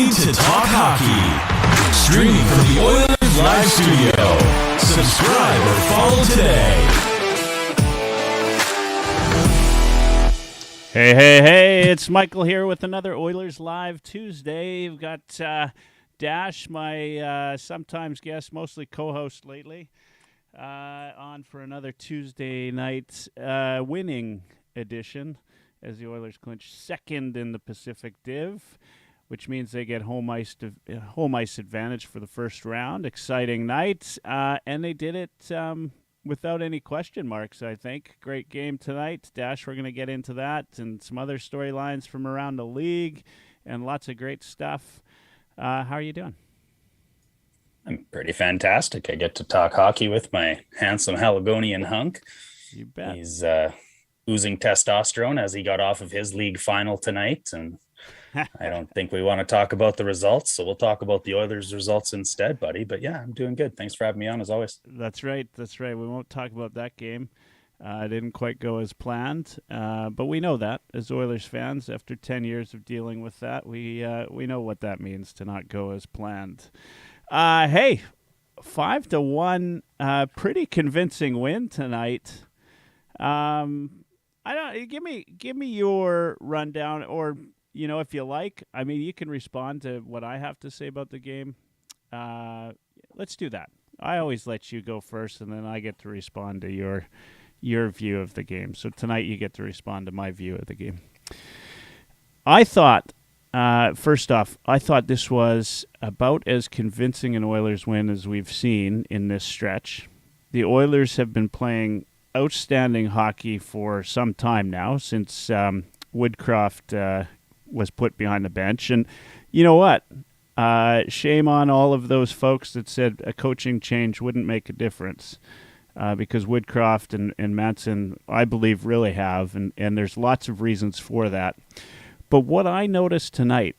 ready to talk hockey. Streaming from the Oilers Live studio. Subscribe or follow today. Hey, it's Michael here with another Oilers Live Tuesday. We've got Dash, my sometimes guest, mostly co-host lately, on for another Tuesday night winning edition as the Oilers clinch second in the Pacific Div, which means they get home ice advantage for the first round. Exciting night, and they did it without any question marks, I think. Great game tonight. Dash, we're going to get into that and some other storylines from around the league and lots of great stuff. How are you doing? I'm pretty fantastic. I get to talk hockey with my handsome Haligonian hunk. You bet. He's oozing testosterone as he got off of his league final tonight, and I don't think we want to talk about the results, so we'll talk about the Oilers' results instead, buddy. But yeah, I'm doing good. Thanks for having me on, as always. That's right. We won't talk about that game. It didn't quite go as planned, but we know that as Oilers fans, after 10 years of dealing with that, we know what that means to not go as planned. Hey, 5-1, pretty convincing win tonight. I don't give me your rundown, or if you like. I mean, you can respond to what I have to say about the game. Let's do that. I always let you go first, and then I get to respond to your view of the game. So tonight you get to respond to my view of the game. I thought, first off, this was about as convincing an Oilers win as we've seen in this stretch. The Oilers have been playing outstanding hockey for some time now, since Woodcroft was put behind the bench. And you know what? Shame on all of those folks that said a coaching change wouldn't make a difference, because Woodcroft and Manson, I believe, really have, and there's lots of reasons for that. But what I noticed tonight,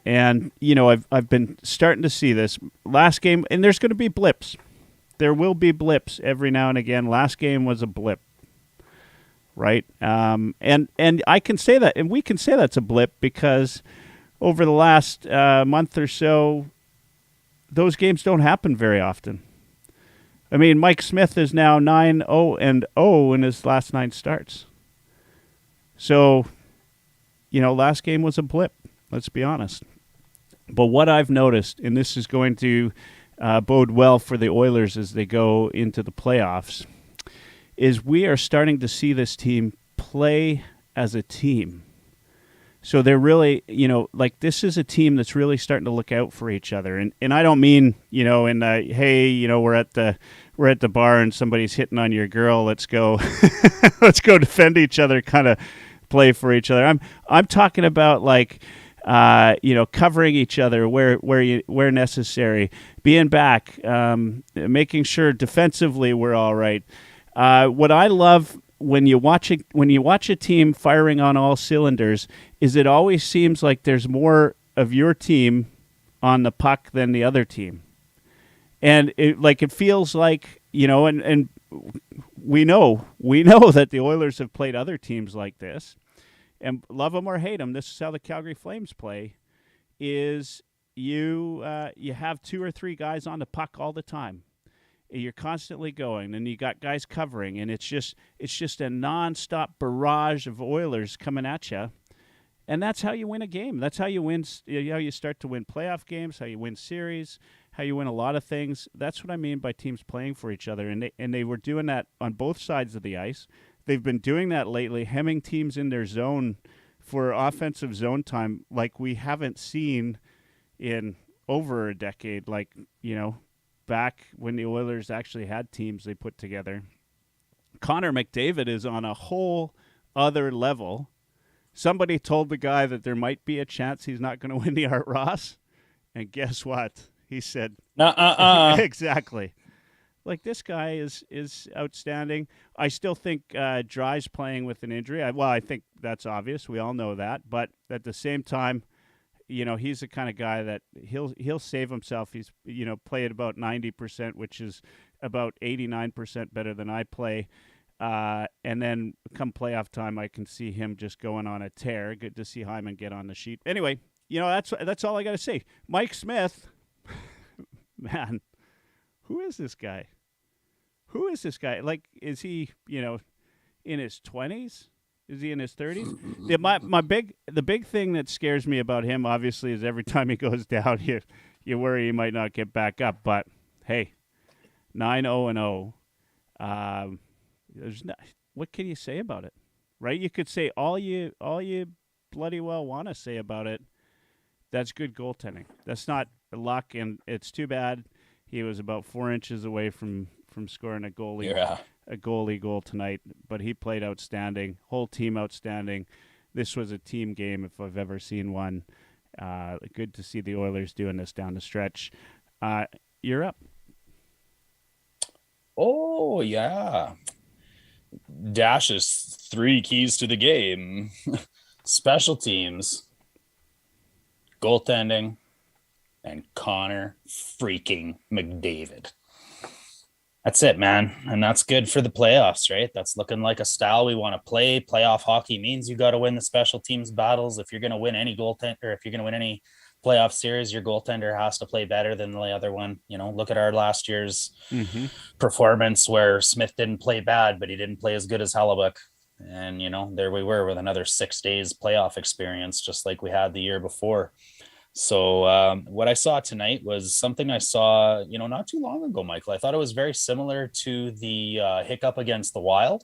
and I've been starting to see this last game, and there's going to be blips. There will be blips every now and again. Last game was a blip, right? And I can say that, and we can say that's a blip, because over the last month or so, those games don't happen very often. I mean, Mike Smith is now 9-0-0 in his last 9 starts. So, last game was a blip. Let's be honest. But what I've noticed, and this is going to bode well for the Oilers as they go into the playoffs, is we are starting to see this team play as a team. So they're really, this is a team that's really starting to look out for each other. And I don't mean, hey, we're at the bar and somebody's hitting on your girl, let's go let's go defend each other kind of play for each other. I'm talking about covering each other where necessary, being back, making sure defensively we're all right. What I love when you watch a team firing on all cylinders is it always seems like there's more of your team on the puck than the other team, and it feels like and we know that the Oilers have played other teams like this. And love them or hate them, this is how the Calgary Flames play, is you have 2 or 3 guys on the puck all the time. You're constantly going, and you got guys covering, and it's just a nonstop barrage of Oilers coming at you. And that's how you win a game. That's how you win. How you start to win playoff games, how you win series, how you win a lot of things. That's what I mean by teams playing for each other. And they were doing that on both sides of the ice. They've been doing that lately, hemming teams in their zone for offensive zone time like we haven't seen in over a decade, back when the Oilers actually had teams they put together. Connor McDavid is on a whole other level. Somebody told the guy that there might be a chance he's not going to win the Art Ross, and guess what? He said, Exactly. This guy is outstanding. I still think Dry's playing with an injury. I think that's obvious. We all know that. But at the same time, he's the kind of guy that he'll save himself. He's played about 90%, which is about 89% better than I play. And then come playoff time, I can see him just going on a tear. Good to see Hyman get on the sheet. Anyway, that's all I got to say. Mike Smith, man, who is this guy? Who is this guy? Like, is he, in his 20s? Is he in his 30s? The big thing that scares me about him, obviously, is every time he goes down, you worry he might not get back up. But hey, 9-0-0. What can you say about it, right? You could say all you bloody well want to say about it. That's good goaltending. That's not luck, and it's too bad he was about 4 inches away from scoring a goalie goal tonight, but he played outstanding. Whole team outstanding. This was a team game if I've ever seen one. Good to see the Oilers doing this down the stretch. You're up. Oh, yeah. Dash's 3 keys to the game. Special teams, goaltending, and Connor freaking McDavid. That's it, man. And that's good for the playoffs, right? That's looking like a style we want to play. Playoff hockey means you got to win the special teams battles. If you're going to win any if you're going to win any playoff series, your goaltender has to play better than the other one. Look at our last year's performance where Smith didn't play bad, but he didn't play as good as Hellebuck. And, there we were with another 6 days playoff experience, just like we had the year before. So what I saw tonight was something I saw, not too long ago, Michael. I thought it was very similar to the hiccup against the Wild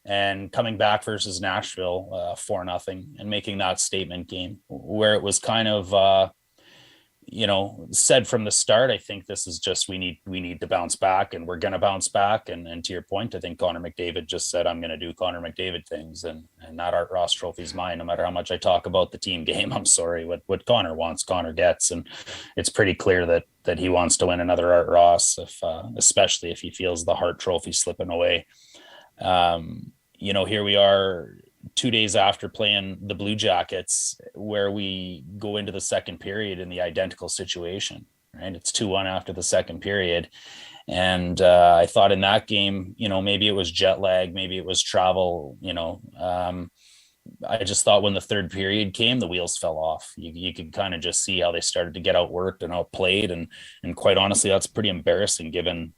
and coming back versus Nashville 4-0 and making that statement game where it was kind of, said from the start. I think this is just we need to bounce back, and we're going to bounce back. And to your point, I think Connor McDavid just said, I'm going to do Connor McDavid things, and that Art Ross trophy's mine. No matter how much I talk about the team game, I'm sorry, what Connor wants, Connor gets, and it's pretty clear that he wants to win another Art Ross, especially if he feels the Hart Trophy slipping away. Here we are 2 days after playing the Blue Jackets, where we go into the second period in the identical situation, right? It's 2-1 after the second period. And I thought in that game, maybe it was jet lag, maybe it was travel, I just thought when the third period came, the wheels fell off. You could kind of just see how they started to get outworked and outplayed. And quite honestly, that's pretty embarrassing given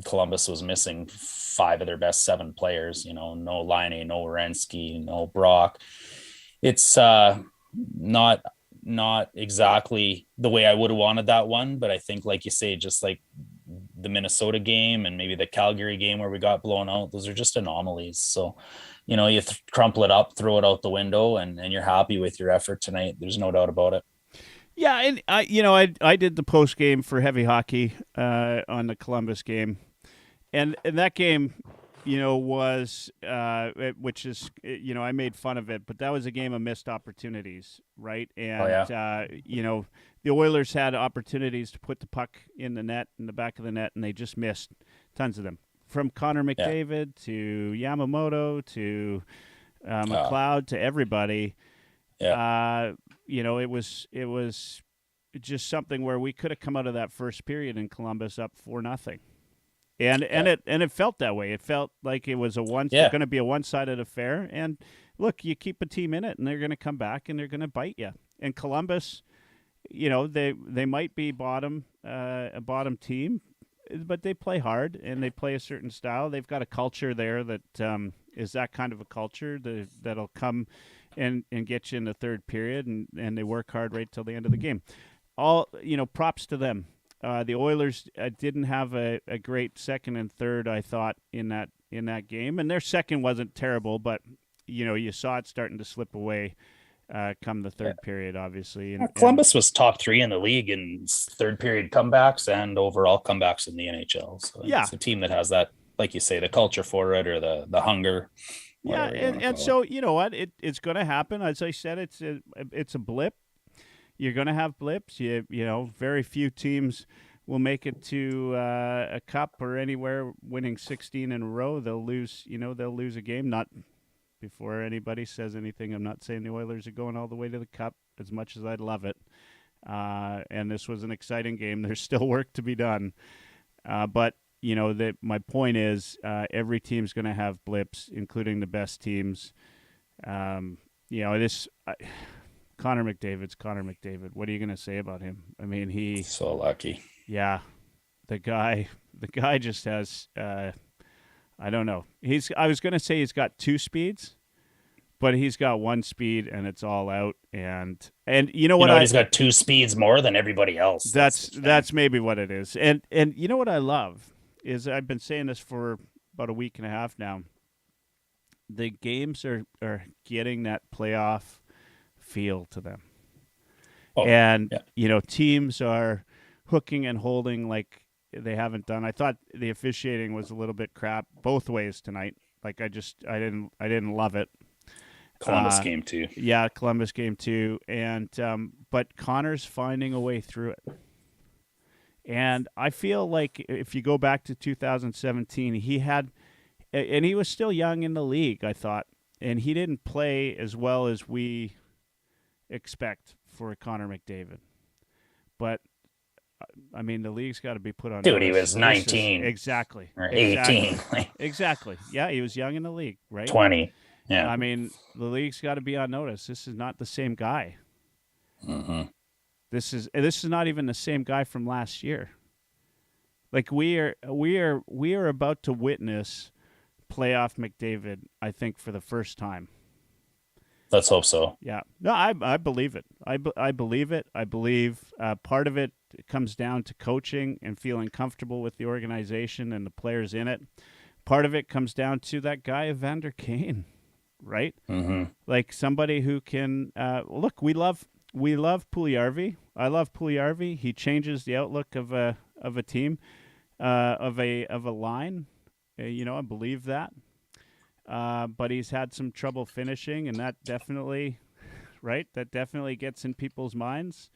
Columbus was missing 5 of their best 7 players, no Laine, no Werenski, no Brock. It's not exactly the way I would have wanted that one, but I think, like you say, just like the Minnesota game and maybe the Calgary game where we got blown out, those are just anomalies. So, you crumple it up, throw it out the window, and you're happy with your effort tonight. There's no doubt about it. Yeah, and I did the post game for Heavy Hockey on the Columbus game, and that game, was which is I made fun of it, but that was a game of missed opportunities, right? And the Oilers had opportunities to put the puck in the back of the net, and they just missed tons of them, from Connor McDavid to Yamamoto to McLeod to everybody. Yeah. It was just something where we could have come out of that first period in Columbus up 4-0. And it felt that way. It felt like it was going to be a one-sided affair. And look, you keep a team in it, and they're going to come back and they're going to bite you. And Columbus, they might be a bottom team, but they play hard and they play a certain style. They've got a culture there that is that kind of a culture that'll come and get you in the third period, and they work hard right till the end of the game. All props to them. The Oilers didn't have a great second and third, I thought, in that game, and their second wasn't terrible, but you saw it starting to slip away come the third period, obviously. And Columbus was top 3 in the league in third period comebacks and overall comebacks in the NHL. So it's a team that has that, like you say, the culture for it, or the hunger. Yeah, and so you know what, it's going to happen. As I said, it's a blip. You're going to have blips. Very few teams will make it to a cup or anywhere winning 16 in a row. They'll lose. They'll lose a game. Not before anybody says anything. I'm not saying the Oilers are going all the way to the cup, as much as I'd love it. And this was an exciting game. There's still work to be done, but. My point is every team's going to have blips, including the best teams. Connor Connor McDavid's Connor McDavid. What are you going to say about him? I mean, So lucky. yeah, the guy just has, I don't know. I was going to say he's got two speeds, but he's got one speed and it's all out. And you know what? He's got two speeds more than everybody else. That's maybe what it is. And you know what I love is I've been saying this for about a week and a half now. The games are getting that playoff feel to them. Oh, and, yeah. Teams are hooking and holding like they haven't done. I thought the officiating was a little bit crap both ways tonight. Like I didn't love it. Columbus game too. Yeah, Columbus game too. And but Connor's finding a way through it. And I feel like if you go back to 2017, he had, and he was still young in the league, I thought, and he didn't play as well as we expect for Connor McDavid. But I mean, the league's got to be put on. Dude, he was 19. Exactly. Or 18. Exactly. Yeah, he was young in the league, right? 20. Yeah. I mean, the league's got to be on notice. This is not the same guy. Mm-hmm. This is not even the same guy from last year. Like we are about to witness playoff McDavid, I think, for the first time. Let's hope so. Yeah. No, I believe it. I believe it. I believe part of it comes down to coaching and feeling comfortable with the organization and the players in it. Part of it comes down to that guy, Evander Kane, right? Mm-hmm. Like somebody who can look. We love Puljujarvi. I love Puljujarvi. He changes the outlook of a team, of a line. I believe that. But he's had some trouble finishing, and that definitely, right? That definitely gets in people's minds.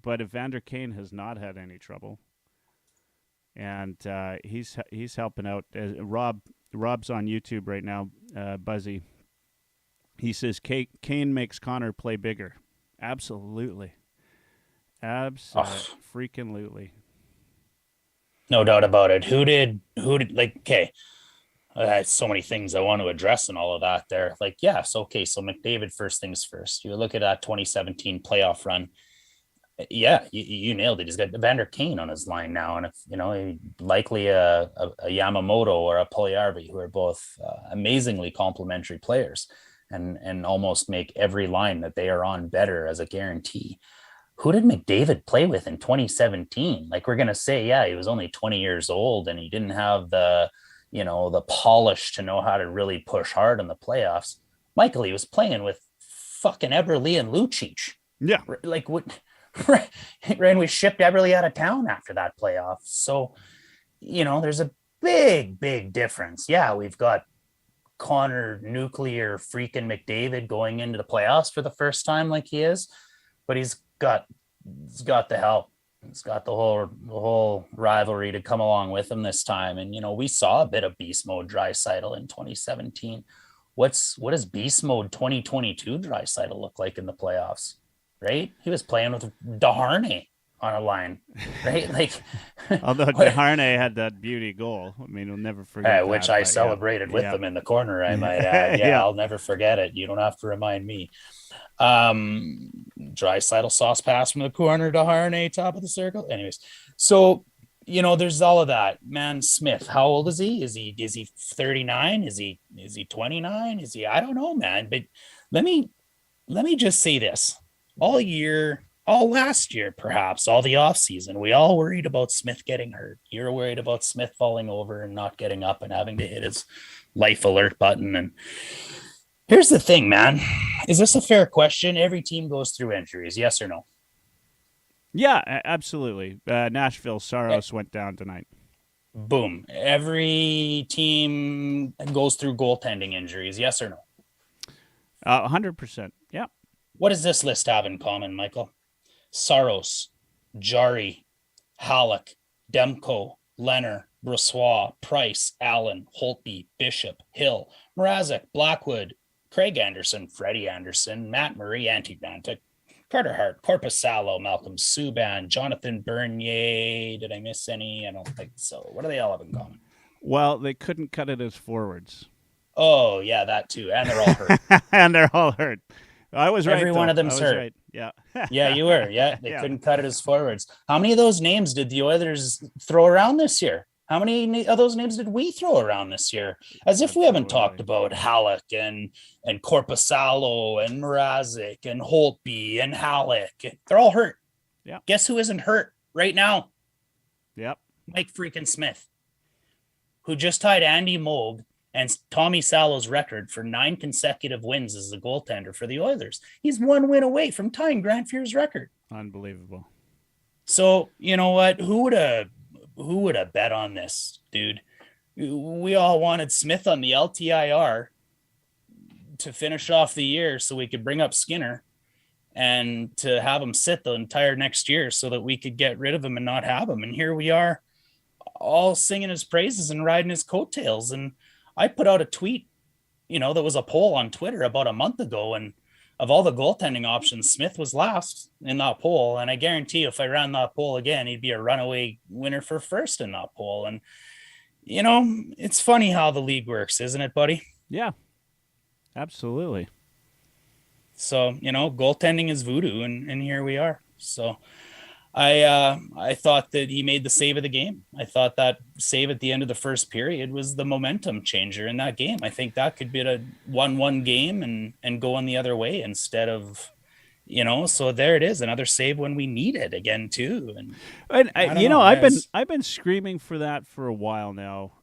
But Evander Kane has not had any trouble, and he's helping out. Rob's on YouTube right now. Buzzy. He says Kane makes Connor play bigger. Absolutely. Freaking-lutely. No doubt about it. Who did okay. So many things I want to address and all of that there. Like, yeah, so McDavid, first things first. You look at that 2017 playoff run. Yeah, you nailed it. He's got Evander Kane on his line now. And if, likely a Yamamoto or a Puljujarvi, who are both amazingly complementary players and almost make every line that they are on better as a guarantee. Who did McDavid play with in 2017? Like, we're going to say, yeah, he was only 20 years old and he didn't have the polish to know how to really push hard in the playoffs. Michael, he was playing with fucking Eberle and Lucic. Yeah. Like, what? Right. And we shipped Eberle out of town after that playoff. So, there's a big, big difference. Yeah, we've got Connor nuclear freaking McDavid going into the playoffs for the first time like he is, but he's got the help. He's got the whole rivalry to come along with him this time. And, we saw a bit of beast mode Draisaitl in 2017. What does beast mode 2022 Draisaitl look like in the playoffs? Right? He was playing with Desharnais on a line, right? Like, although Desharnais had that beauty goal. I mean, we'll never forget that, which I celebrated with them in the corner, I might add. Yeah, I'll never forget it. You don't have to remind me. Draisaitl sauce pass from the corner to Desharnais, top of the circle. Anyways, so there's all of that. Man, Smith, how old is he? Is he 39? Is he 29? Is he? I don't know, man. But let me just say this. All last year, perhaps, all the offseason, we all worried about Smith getting hurt. You're worried about Smith falling over and not getting up and having to hit his life alert button. And here's the thing, man. Is this a fair question? Every team goes through injuries, yes or no? Yeah, absolutely. Nashville Saros went down tonight. Boom. Every team goes through goaltending injuries, yes or no? 100%. Yeah. What does this list have in common, Michael? Saros, Jari, Halleck, Demko, Leonard, Brossoit, Price, Allen, Holtby, Bishop, Hill, Mrazek, Blackwood, Craig Anderson, Freddie Anderson, Matt Murray, Antti-Raanta, Carter Hart, Korpisalo, Malcolm Subban, Jonathan Bernier. Did I miss any? I don't think so. What do they all have in common? Well, they couldn't cut it as forwards. Oh, yeah, that too. And they're all hurt. And they're all hurt. I was right. Every one of them's hurt. Right. Yeah. Yeah, you were. Yeah, they Yeah. couldn't cut it as forwards. How many of those names did the Oilers throw around this year? How many of those names did we throw around this year? As if we haven't talked about Halleck and Korpisalo and Mrazek and Holtby and Halleck. They're all hurt. Yeah. Guess who isn't hurt right now? Yep. Mike freaking Smith, who just tied Andy Moog and Tommy Salo's record for 9 consecutive wins as a goaltender for the Oilers. He's 1 win away from tying Grant Fuhr's record. Unbelievable. So, you know what? Who would have bet on this, dude? We all wanted Smith on the LTIR to finish off the year so we could bring up Skinner and to have him sit the entire next year so that we could get rid of him and not have him. And here we are all singing his praises and riding his coattails. And I put out a tweet, that was a poll on Twitter about a month ago. And of all the goaltending options, Smith was last in that poll. And I guarantee if I ran that poll again, he'd be a runaway winner for first in that poll. And, it's funny how the league works, isn't it, buddy? Yeah, absolutely. So, goaltending is voodoo, and here we are. So I thought that he made the save of the game. I thought that save at the end of the first period was the momentum changer in that game. I think that could be a 1-1 game and go on the other way instead of, so there it is. Another save when we need it again too. And I've been screaming for that for a while now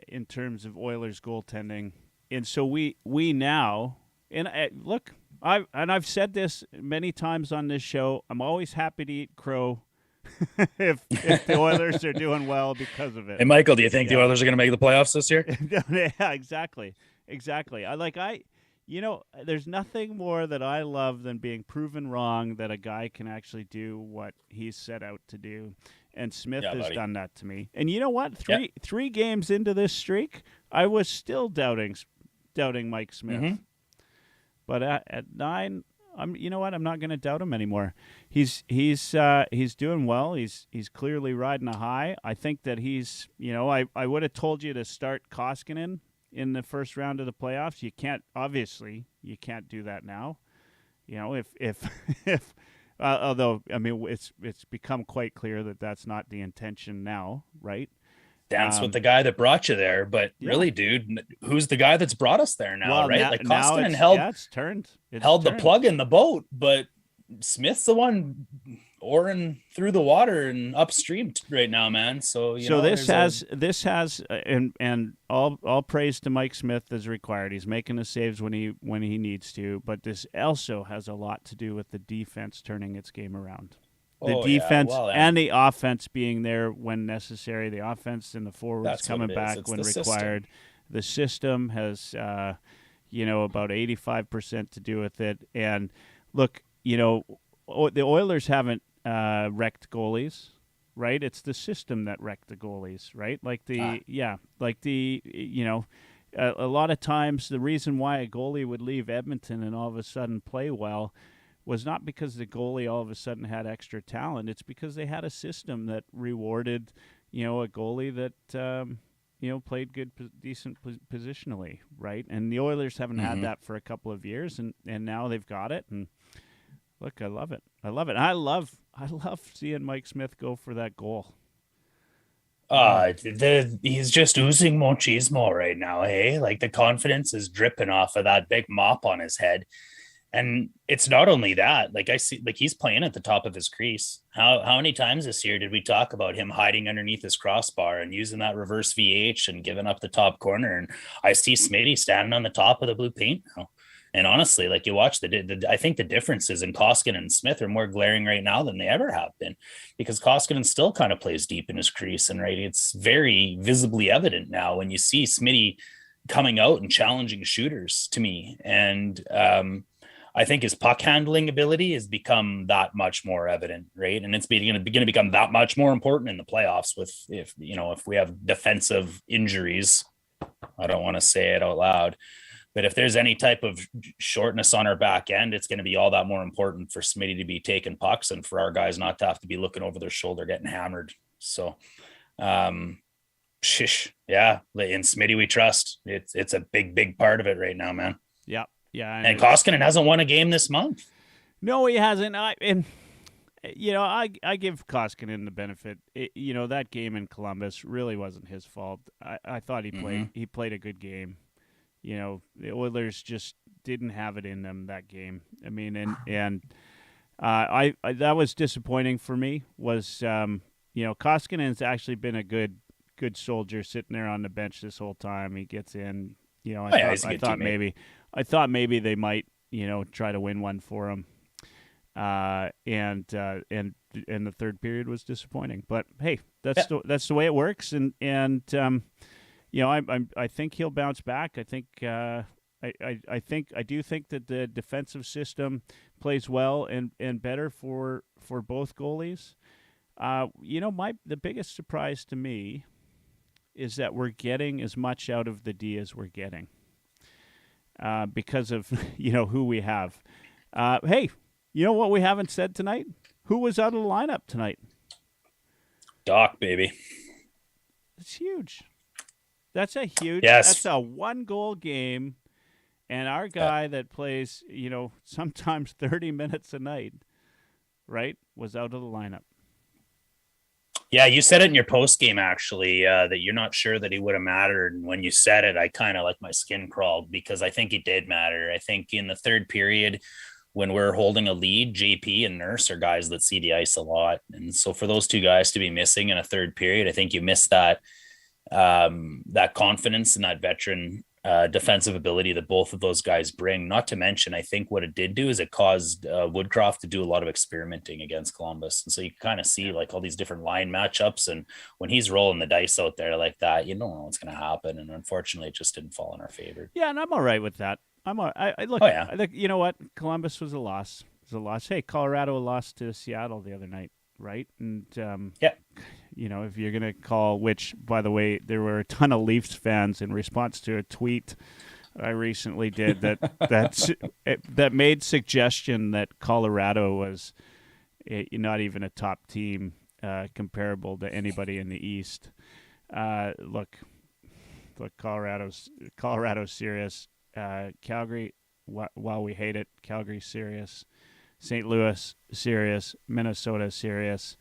in terms of Oilers goaltending. And so we now, and look, I've said this many times on this show. I'm always happy to eat crow if the Oilers are doing well because of it. Hey, Michael, do you think the Oilers are going to make the playoffs this year? Yeah, exactly. There's nothing more that I love than being proven wrong that a guy can actually do what he's set out to do. And Smith has done that to me. And you know what? Three games into this streak, I was still doubting Mike Smith. Mm-hmm. But at 9, I'm not going to doubt him anymore. He's doing well. He's clearly riding a high. I think that he's, I would have told you to start Koskinen in the first round of the playoffs. You can't do that now. If although it's become quite clear that that's not the intention now, right? Dance with the guy that brought you there, but really, dude, who's the guy that's brought us there now, right? Like Koskinen held the plug in the boat, but Smith's the one oaring through the water and upstream right now, man. So this has and all praise to Mike Smith is required. He's making the saves when he needs to, but this also has a lot to do with the defense turning its game around. The defense and the offense being there when necessary. The offense and the forwards coming back when required. The system has, about 85% to do with it. And look, the Oilers haven't wrecked goalies, right? It's the system that wrecked the goalies, right? A lot of times the reason why a goalie would leave Edmonton and all of a sudden play well was not because the goalie all of a sudden had extra talent. It's because they had a system that rewarded, a goalie that, played good, decent positionally, right? And the Oilers haven't had that for a couple of years, and now they've got it. And look, I love it. I love seeing Mike Smith go for that goal. He's just oozing machismo right now, hey? Like the confidence is dripping off of that big mop on his head. And it's not only that, like I see, like he's playing at the top of his crease. How many times this year did we talk about him hiding underneath his crossbar and using that reverse VH and giving up the top corner? And I see Smitty standing on the top of the blue paint now. And honestly, like you watch I think the differences in Koskinen and Smith are more glaring right now than they ever have been, because Koskinen still kind of plays deep in his crease, and right, it's very visibly evident now when you see Smitty coming out and challenging shooters to me. And I think his puck handling ability has become that much more evident, right? And it's going to become that much more important in the playoffs if we have defensive injuries. I don't want to say it out loud, but if there's any type of shortness on our back end, it's going to be all that more important for Smitty to be taking pucks and for our guys not to have to be looking over their shoulder getting hammered. So, in Smitty we trust. It's a big part of it right now, man. Yeah. Yeah, And Koskinen hasn't won a game this month. No, he hasn't. I give Koskinen the benefit. That game in Columbus really wasn't his fault. I thought he played a good game. The Oilers just didn't have it in them that game. I mean, and I that was disappointing for me. Koskinen's actually been a good soldier sitting there on the bench this whole time. He gets in. I thought maybe they might try to win one for him. And the third period was disappointing. But hey, that's the way it works. And I think he'll bounce back. I think I do think that the defensive system plays well and better for both goalies. The biggest surprise to me is that we're getting as much out of the D as we're getting because of who we have. Hey. You know what we haven't said tonight? Who was out of the lineup tonight? Doc, baby. It's huge. That's a huge. Yes. That's a 1-goal game, and our guy that plays, sometimes 30 minutes a night, right, was out of the lineup. Yeah, you said it in your post game actually that you're not sure that he would have mattered. And when you said it, I kind of my skin crawled because I think he did matter. I think in the third period, when we're holding a lead, JP and Nurse are guys that see the ice a lot. And so for those two guys to be missing in a third period, I think you miss that confidence and that veteran defensive ability that both of those guys bring. Not to mention, I think what it did do is it caused Woodcroft to do a lot of experimenting against Columbus. And so you kind of see all these different line matchups. And when he's rolling the dice out there like that, you don't know what's going to happen. And unfortunately, it just didn't fall in our favor. Yeah, and I'm all right with that. I look. Oh, yeah. I think, you know what? Columbus was a loss. It was a loss. Hey, Colorado lost to Seattle the other night, right? And if you're gonna call, which by the way, there were a ton of Leafs fans in response to a tweet I recently did that made suggestion that Colorado was not even a top team comparable to anybody in the East. Look, Colorado's serious. Calgary, while we hate it, Calgary's serious. St. Louis, serious. Minnesota, serious.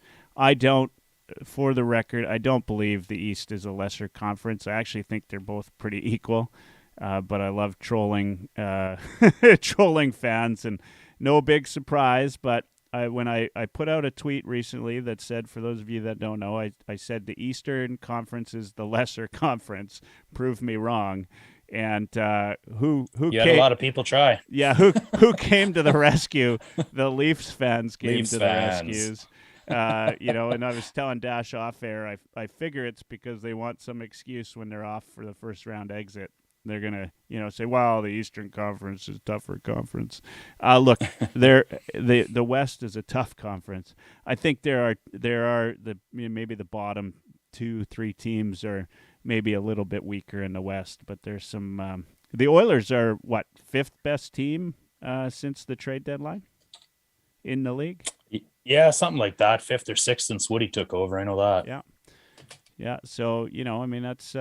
For the record, I don't believe the East is a lesser conference. I actually think they're both pretty equal. But I love trolling fans, and no big surprise. But when I put out a tweet recently that said, for those of you that don't know, I said the Eastern Conference is the lesser conference. Prove me wrong. And who you had a lot of people try. Yeah, who came to the rescue? The Leafs fans came to the rescues. And I was telling Dash off air, I figure it's because they want some excuse when they're off for the first round exit. They're gonna, say, "Wow, the Eastern Conference is a tougher conference." Look, the West is a tough conference. I think there are maybe the bottom 2-3 teams are maybe a little bit weaker in the West, but there's some. The Oilers are what, 5th best team since the trade deadline in the league. Yeah, something like that. 5th or 6th since Woody took over. I know that. Yeah. So that's.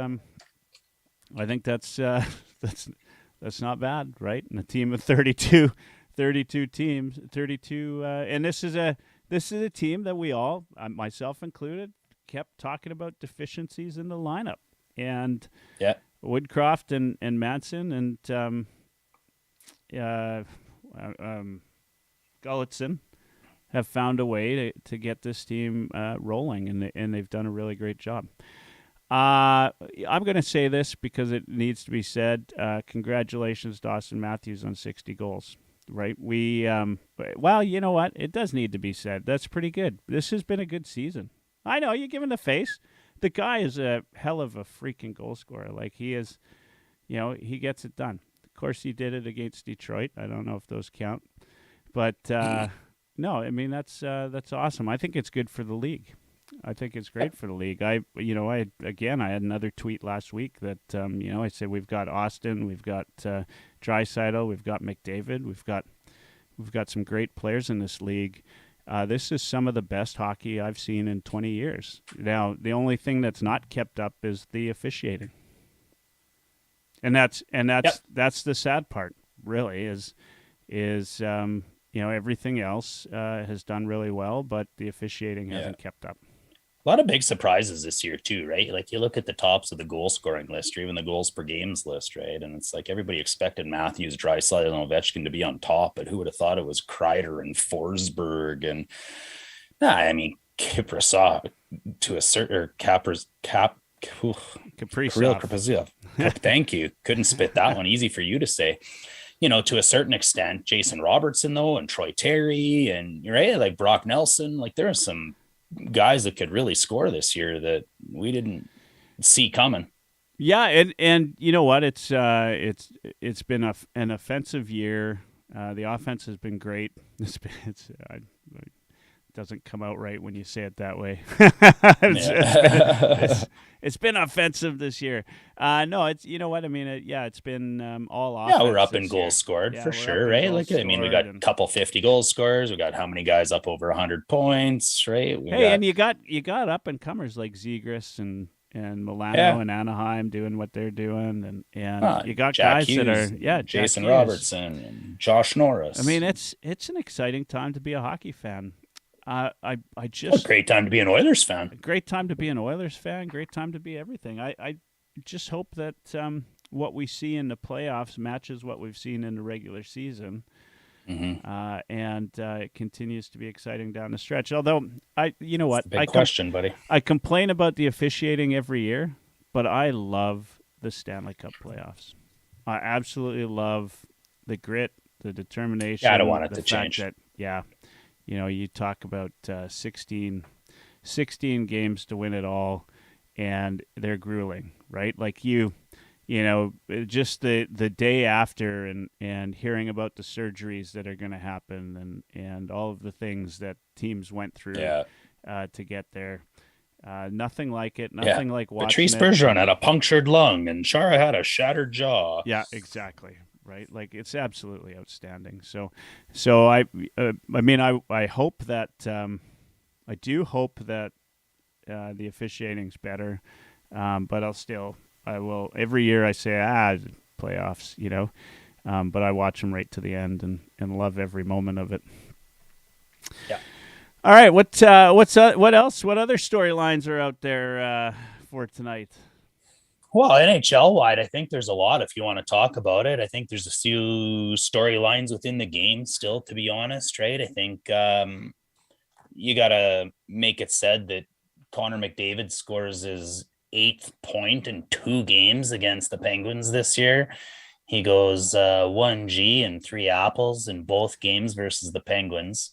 I think that's not bad, right? And a team of 32 teams, 32, and this is a team that we all, myself included, kept talking about deficiencies in the lineup, and Woodcroft and Madsen and Gulletson have found a way to get this team rolling, and they've done a really great job. I'm going to say this because it needs to be said. Congratulations, Dawson Matthews, on 60 goals. Right? Well, you know what? It does need to be said. That's pretty good. This has been a good season. I know, you're giving the face. The guy is a hell of a freaking goal scorer. Like, he is, he gets it done. Of course, he did it against Detroit. I don't know if those count. But, no, I mean, that's awesome. I think it's good for the league. I think it's great for the league. I had another tweet last week that, I said we've got Austin, we've got Draisaitl, we've got McDavid, we've got some great players in this league. This is some of the best hockey I've seen in 20 years. Now, the only thing that's not kept up is the officiating, and that's the sad part. really is everything else has done really well, but the officiating hasn't kept up. A lot of big surprises this year too, right? Like you look at the tops of the goal scoring list or even the goals per games list, right? And it's like everybody expected Matthews, Draisaitl, and Ovechkin to be on top, but who would have thought it was Kreider and Forsberg and Kaprizov to a certain or Kaprizov. Thank you. Couldn't spit that one. Easy for you to say. To a certain extent, Jason Robertson though, and Troy Terry, and right, like Brock Nelson, like there are some guys that could really score this year that we didn't see coming. Yeah, and you know what? It's been an offensive year. The offense has been great. It doesn't come out right when you say it that way. It's been offensive this year. No, it's what I mean. It's been all offense. Yeah, we're up in goals scored for sure, right? Like we got a couple 50 goal scorers. We got how many guys up over 100 points, right? And you got up and comers like Zegras and Milano and Anaheim doing what they're doing, and you got Jack guys Hughes, that are Jason Robertson and Josh Norris. I mean, it's an exciting time to be a hockey fan. A great time to be an Oilers fan. Great time to be an Oilers fan. Great time to be everything. I just hope that what we see in the playoffs matches what we've seen in the regular season, and it continues to be exciting down the stretch. Although question, buddy. I complain about the officiating every year, but I love the Stanley Cup playoffs. I absolutely love the grit, the determination. Yeah, I don't want it to change. You talk about 16 games to win it all, and they're grueling, right? Like just the day after and hearing about the surgeries that are going to happen and all of the things that teams went through to get there. Nothing like it. Nothing like watching Patrice Bergeron had a punctured lung and Chara had a shattered jaw. Yeah, exactly. Right, like it's absolutely outstanding. So I hope that I do hope that the officiating's better, but I will every year I say playoffs, but I watch them right to the end and love every moment of it. Yeah. All right, what else? What other storylines are out there for tonight? Well, NHL wide, I think there's a lot if you want to talk about it. I think there's a few storylines within the game still, to be honest, right? I think you got to make it said that Connor McDavid scores his 8th point in 2 games against the Penguins this year. He goes 1G and 3 apples in both games versus the Penguins.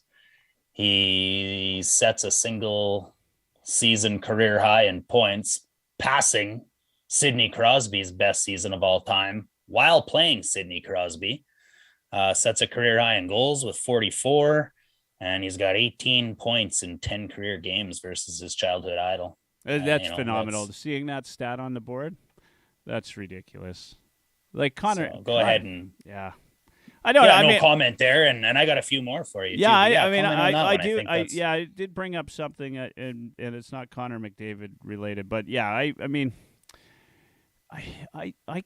He sets a single season career high in points, passing Sidney Crosby's best season of all time while playing Sidney Crosby. Sets a career high in goals with 44, and he's got 18 points in 10 career games versus his childhood idol. That's phenomenal. Seeing that stat on the board, that's ridiculous. Like Connor, so go ahead and I don't. I mean, comment there, and I got a few more for you. Yeah, too. I did bring up something, and it's not Connor McDavid related, but I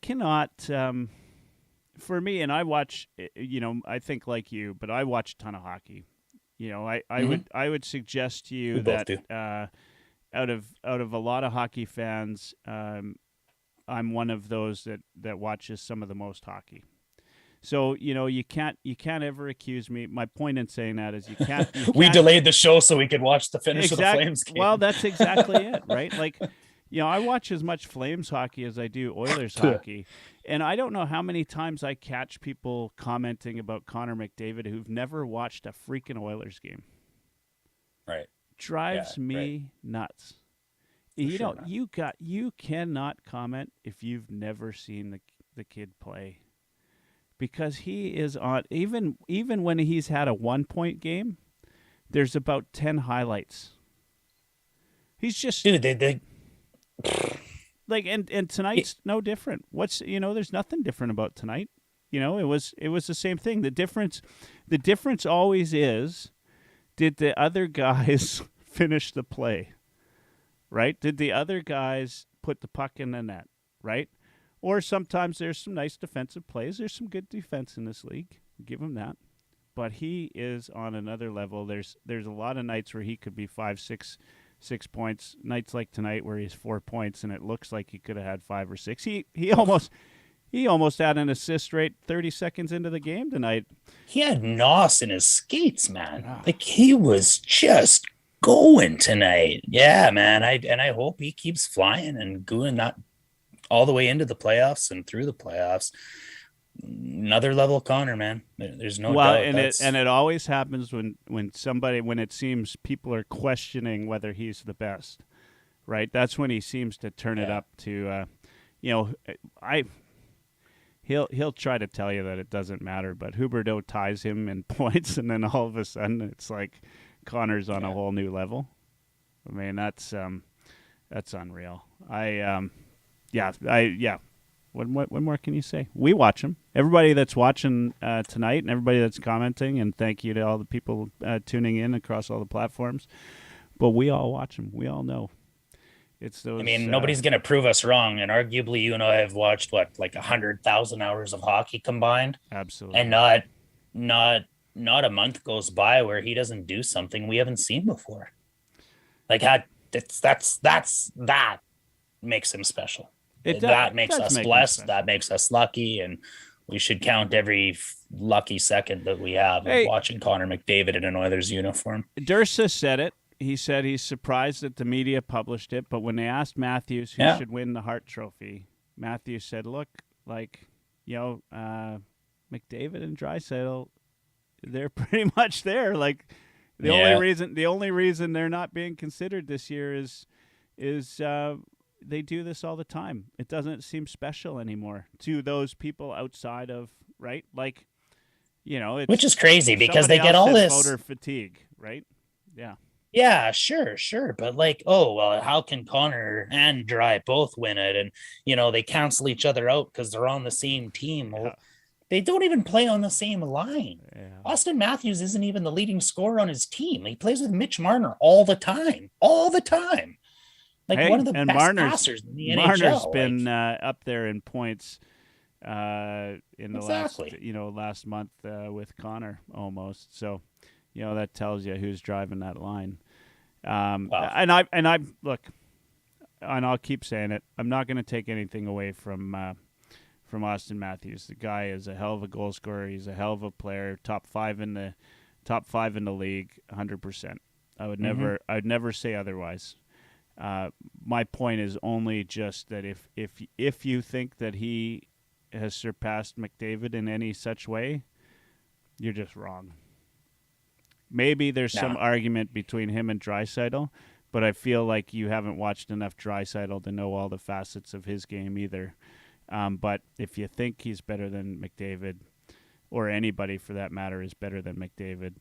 cannot. For me, and I watch, I think like you, but I watch a ton of hockey. I would suggest to you that out of a lot of hockey fans, I'm one of those that watches some of the most hockey. So you can't ever accuse me. My point in saying that is you can't. We delayed the show so we could watch the finish of the Flames game. Well, that's exactly it, right? Like, I watch as much Flames hockey as I do Oilers hockey, and I don't know how many times I catch people commenting about Connor McDavid who've never watched a freaking Oilers game. Right. Drives me nuts. You cannot comment if you've never seen the kid play. Because he is on, even when he's had a 1-point game, there's about 10 highlights. He's just they like, and tonight's no different. There's nothing different about tonight. It was the same thing. The difference always is, did the other guys finish the play? Right? Did the other guys put the puck in the net? Right? Or sometimes there's some nice defensive plays. There's some good defense in this league. Give him that. But he is on another level. There's a lot of nights where he could be 5, 6 points. Nights like tonight where he's 4 points and it looks like he could have had 5 or 6. He almost had an assist rate 30 seconds into the game tonight. He had nos in his skates, man. Like he was just going tonight. Yeah, man. I hope he keeps flying and going that all the way into the playoffs and through the playoffs. Another level Connor, man. There's no doubt. And it always happens when it seems people are questioning whether he's the best, right? That's when he seems to turn it up to, he'll try to tell you that it doesn't matter, but Huberdeau ties him in points, and then all of a sudden it's like Connor's on a whole new level. I mean, that's unreal. What more can you say? We watch them. Everybody that's watching tonight and everybody that's commenting, and thank you to all the people tuning in across all the platforms. But we all watch them. We all know. It's those. I mean, nobody's going to prove us wrong. And arguably, you and I have watched, like 100,000 hours of hockey combined. Absolutely. And not a month goes by where he doesn't do something we haven't seen before. Like that makes him special. That makes us blessed. That makes us lucky, and we should count every lucky second that we have of watching Connor McDavid in an Oilers uniform. Dursa said it. He said he's surprised that the media published it, but when they asked Matthews who should win the Hart Trophy, Matthews said, "Look, McDavid and Draisaitl, they're pretty much there. Like the only reason they're not being considered this year is." They do this all the time. It doesn't seem special anymore to those people outside of, right? Like, it's which is crazy because they get all this voter fatigue, right? Yeah. Yeah, sure. But how can Connor and Dry both win it? And, they cancel each other out because they're on the same team. Well, they don't even play on the same line. Yeah. Austin Matthews isn't even the leading scorer on his team. He plays with Mitch Marner all the time. Like one of the best passers in the NHL. Marner's been up there in points in the last month with Connor almost. So, that tells you who's driving that line. And I'll keep saying it. I'm not going to take anything away from Austin Matthews. The guy is a hell of a goal scorer. He's a hell of a player. Top five in the league, 100%. I'd never say otherwise. My point is only just that if you think that he has surpassed McDavid in any such way, you're just wrong. Maybe there's some argument between him and Draisaitl, but I feel like you haven't watched enough Draisaitl to know all the facets of his game either. But if you think he's better than McDavid, or anybody for that matter is better than McDavid,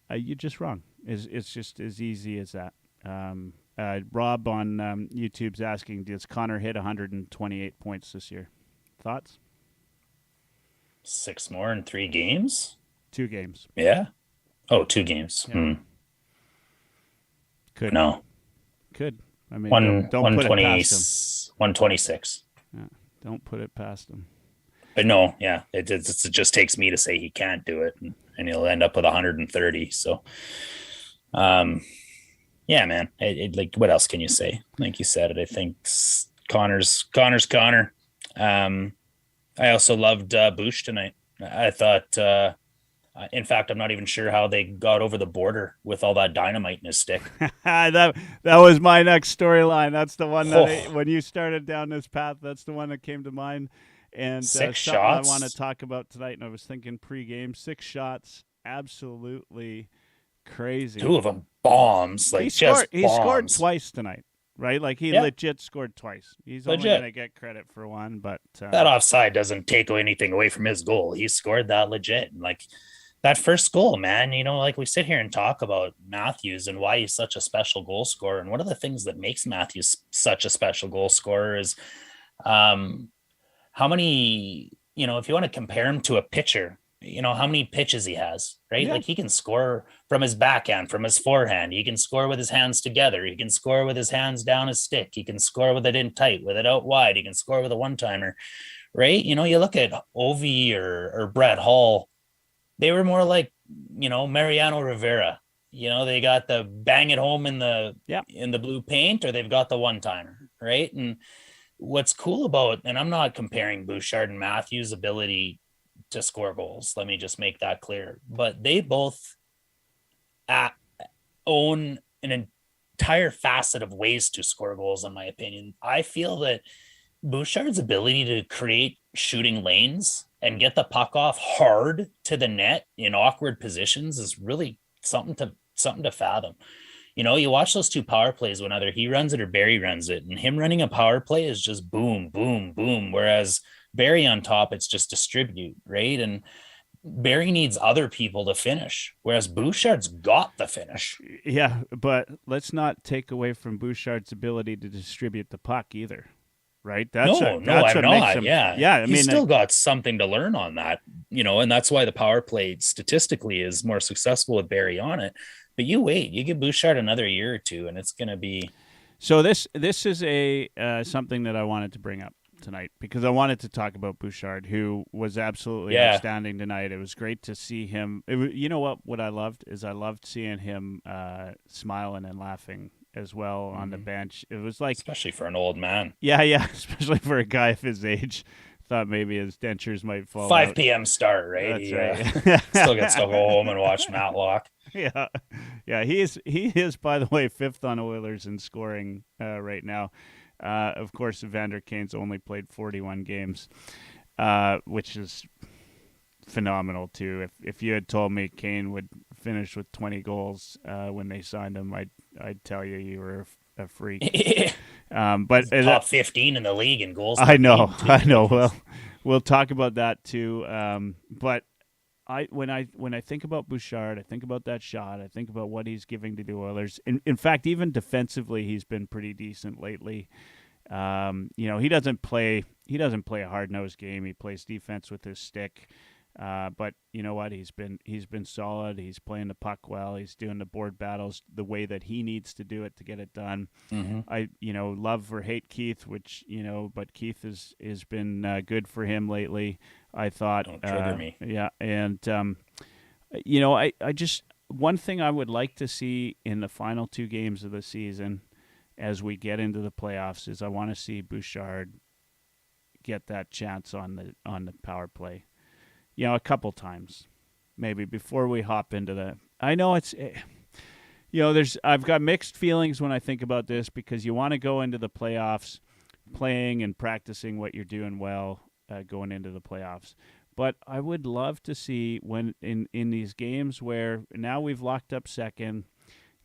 you're just wrong. It's just as easy as that. Rob on YouTube's asking, does Connor hit 128 points this year? Thoughts? 6 more in 3 games? 2 games. Yeah. Oh, 2 games. Yeah. Could. No. Could. I mean, don't put it past him. 126. Yeah, don't put it past him. But no, yeah, it just takes me to say he can't do it, and he'll end up with 130. So, yeah, man. Like, what else can you say? Like you said it. I think Connor's Connor. I also loved Bouchard tonight. I thought, in fact, I'm not even sure how they got over the border with all that dynamite in his stick. that was my next storyline. That's the one that when you started down this path, that's the one that came to mind. And 6 shots. I want to talk about tonight, and I was thinking pregame, 6 shots, absolutely crazy. 2 of them bombs, he scored twice tonight, right? Like he legit scored twice. He's only going to get credit for one, but that offside doesn't take anything away from his goal. He scored that legit. And like that first goal, man, like we sit here and talk about Matthews and why he's such a special goal scorer. And one of the things that makes Matthews such a special goal scorer is how many, if you want to compare him to a pitcher, how many pitches he has, right? Yeah. Like he can score from his backhand, from his forehand. He can score with his hands together. He can score with his hands down his stick. He can score with it in tight, with it out wide. He can score with a one-timer, right? You look at Ovi or Brett Hull, they were more like, Mariano Rivera. They got the bang it home in the blue paint, or they've got the one-timer, right? And what's cool about, and I'm not comparing Bouchard and Matthews' ability to score goals. Let me just make that clear. But they both own an entire facet of ways to score goals, in my opinion. I feel that Bouchard's ability to create shooting lanes and get the puck off hard to the net in awkward positions is really something to fathom. You watch those two power plays when either he runs it or Barry runs it, and him running a power play is just boom, boom, boom. Whereas Barry on top, it's just distribute, right? And Barry needs other people to finish, whereas Bouchard's got the finish. Yeah, but let's not take away from Bouchard's ability to distribute the puck either, right? That's what I'm makes not. him, Yeah. He's still got something to learn on that, and that's why the power play statistically is more successful with Barry on it. But you wait, you give Bouchard another year or two, and it's going to be. So this is a something that I wanted to bring up tonight, because I wanted to talk about Bouchard, who was absolutely outstanding tonight. It was great to see him. What I loved is I loved seeing him smiling and laughing as well on the bench. It was like, especially for an old man. Yeah, especially for a guy of his age. Thought maybe his dentures might fall 5 out. p.m. start, right? That's right. Still gets to go home and watch Matlock. Yeah. He is, by the way, 5th on Oilers in scoring right now. Of course, Evander Kane's only played 41 games, which is phenomenal too. If you had told me Kane would finish with 20 goals when they signed him, I'd tell you were a freak. But top 15 in the league in goals. I know. Well, we'll talk about that too. But when I think about Bouchard, I think about that shot. I think about what he's giving to the Oilers. In fact, even defensively, he's been pretty decent lately. He doesn't play a hard-nosed game. He plays defense with his stick. But you know what? He's been solid. He's playing the puck well. He's doing the board battles the way that he needs to do it to get it done. Mm-hmm. I love or hate Keith, but Keith has been good for him lately. I thought. Don't trigger me. Yeah, and I just, one thing I would like to see in the final 2 games of the season, as we get into the playoffs, is I want to see Bouchard get that chance on the power play. A couple times, maybe, before we hop into the. I know it's, I've got mixed feelings when I think about this, because you want to go into the playoffs playing and practicing what you're doing well going into the playoffs. But I would love to see when in these games where now we've locked up second,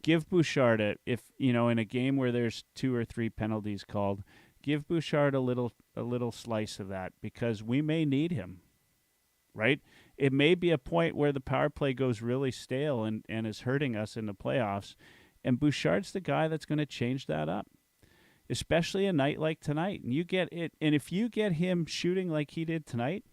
give Bouchard in a game where there's 2 or 3 penalties called, give Bouchard a little slice of that, because we may need him. Right? It may be a point where the power play goes really stale and is hurting us in the playoffs, and Bouchard's the guy that's going to change that up, especially a night like tonight. And you get it, and if you get him shooting like he did tonight,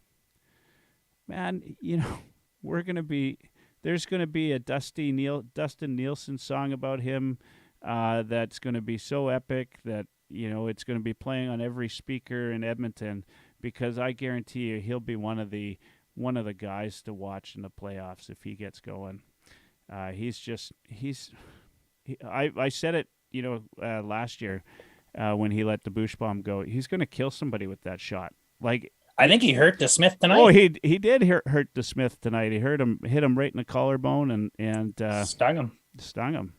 man, there's going to be a Dustin Nielsen song about him that's going to be so epic that it's going to be playing on every speaker in Edmonton, because I guarantee you he'll be one of the guys to watch in the playoffs if he gets going. I said it, last year when he let the Bush bomb go. He's going to kill somebody with that shot. Like, I think he hurt DeSmith tonight. Oh, he did hurt DeSmith tonight. He hit him right in the collarbone and stung him.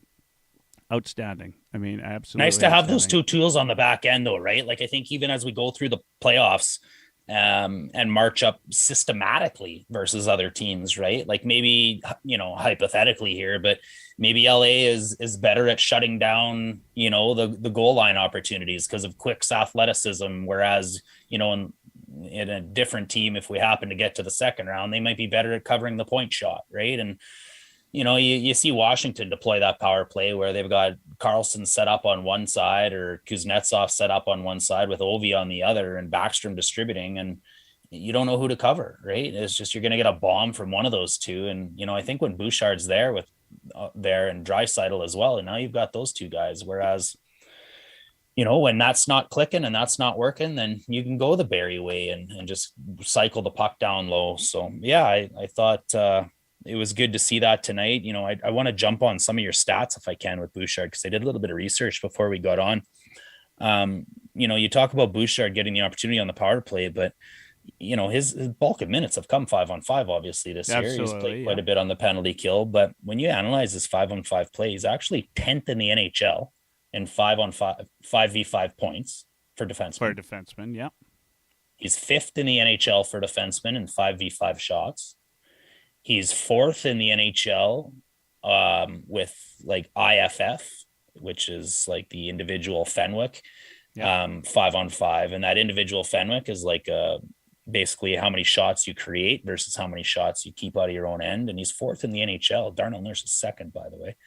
Outstanding. I mean, absolutely. Nice to have those 2 tools on the back end, though, right? Like, I think even as we go through the playoffs, and march up systematically versus other teams, right? Like, maybe, hypothetically here, but maybe LA is better at shutting down, the goal line opportunities because of Quick's athleticism. Whereas, in a different team, if we happen to get to the second round, they might be better at covering the point shot, right? And you see Washington deploy that power play where they've got Carlson set up on one side or Kuznetsov set up on one side with Ovi on the other and Backstrom distributing. And, you don't know who to cover, right? It's just you're going to get a bomb from one of those two. And, I think when Bouchard's there and Draisaitl as well, and now you've got those two guys. Whereas, when that's not clicking and that's not working, then you can go the Barrie way and just cycle the puck down low. So, yeah, I thought it was good to see that tonight. I want to jump on some of your stats if I can with Bouchard, because I did a little bit of research before we got on. You talk about Bouchard getting the opportunity on the power play, but his bulk of minutes have come 5-on-5, obviously, this year. He's played quite a bit on the penalty kill, but when you analyze his 5-on-5 play, he's actually 10th in the NHL in 5v5 points for defensemen. For defensemen, yeah. He's 5th in the NHL for defensemen in 5v5 shots. He's 4th in the NHL with like IFF, which is like the individual Fenwick, 5-on-5. And that individual Fenwick is like basically how many shots you create versus how many shots you keep out of your own end. And he's 4th in the NHL. Darnell Nurse is 2nd, by the way.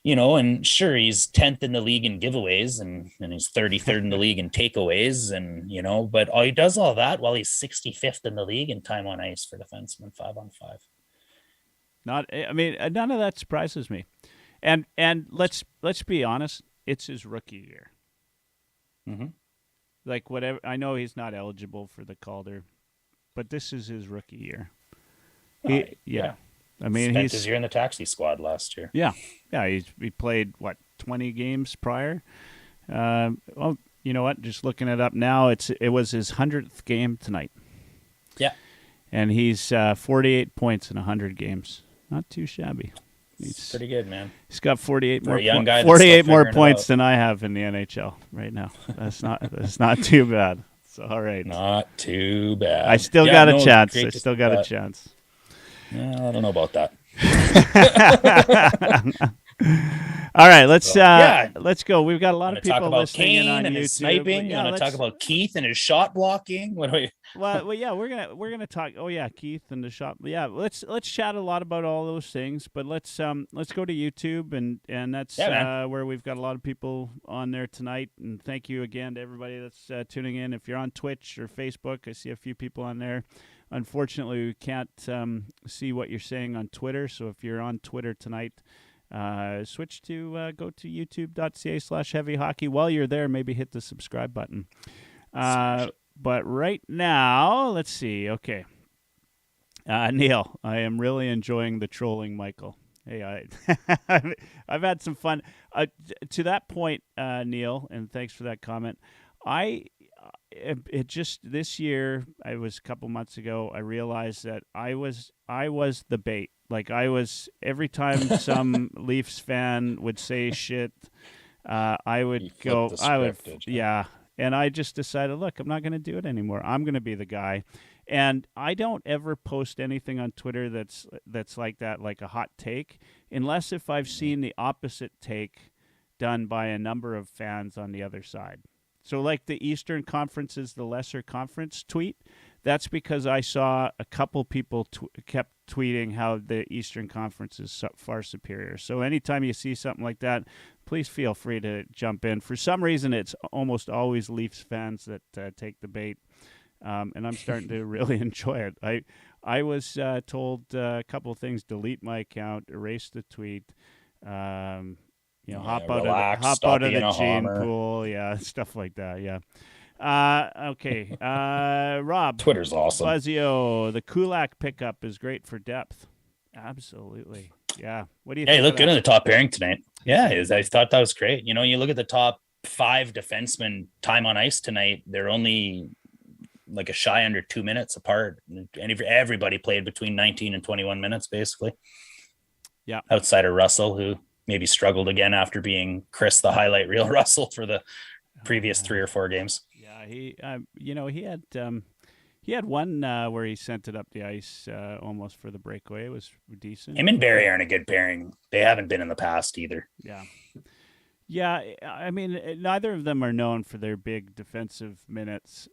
And sure, he's 10th in the league in giveaways and he's 33rd in the league in takeaways. And, but he does all that while he's 65th in the league in time on ice for defensemen 5-on-5. None of that surprises me. And let's be honest, it's his rookie year. Mm-hmm. Like whatever, I know he's not eligible for the Calder, but this is his rookie year. Yeah. He's spent his year in the taxi squad last year. Yeah. He played 20 games prior. Well, you know what? Just looking it up now, it was his 100th game tonight. Yeah, and he's 48 points in 100 games. Not too shabby. He's pretty good, man. He's got 48 more 48 more points than I have in the NHL right now. That's not too bad. It's all right. Not too bad. I still got a chance. Yeah, I don't know about that. All right, let's go. We've got a lot of people listening in on and YouTube. His sniping. You want to talk about Keith and his shot blocking? What do we? Well, yeah, we're gonna talk. Oh yeah, Keith and the shot. Yeah, let's chat a lot about all those things. But let's go to YouTube and that's where we've got a lot of people on there tonight. And thank you again to everybody that's tuning in. If you're on Twitch or Facebook, I see a few people on there. Unfortunately, we can't see what you're saying on Twitter. So if you're on Twitter tonight, switch to go to youtube.ca/heavyhockey. While you're there, maybe hit the subscribe button. But right now, let's see. Okay. Neil, I am really enjoying the trolling Michael. Hey, I've had some fun. To that point, Neil, and thanks for that comment. It just this year, I was a couple months ago, I realized that I was the bait. Like every time some Leafs fan would say shit, I would go, yeah. And I just decided, look, I'm not going to do it anymore. I'm going to be the guy. And I don't ever post anything on Twitter that's like that, like a hot take, unless if I've seen the opposite take done by a number of fans on the other side. So like the Eastern Conference is the lesser conference tweet, that's because I saw a couple people kept tweeting how the Eastern Conference is far superior. So anytime you see something like that, please feel free to jump in. For some reason, it's almost always Leafs fans that take the bait, and I'm starting to really enjoy it. I was told a couple of things: delete my account, erase the tweet, hop out of the gene pool, stuff like that. Yeah. Okay. Rob. Twitter's awesome. Fazio, the Kulak pickup is great for depth. Absolutely. Yeah. What do you think? Hey, look good in the top pairing tonight. Yeah, I thought that was great. You look at the top 5 defensemen time on ice tonight, they're only like a shy under 2 minutes apart. And everybody played between 19 and 21 minutes, basically. Yeah. Outside of Russell, who maybe struggled again after being Chris the highlight reel Russell for the previous 3 or 4 games. Yeah, he had one where he sent it up the ice almost for the breakaway. It was decent. Him and Barrie aren't a good pairing. They haven't been in the past either. Yeah. Yeah, I mean, neither of them are known for their big defensive minutes.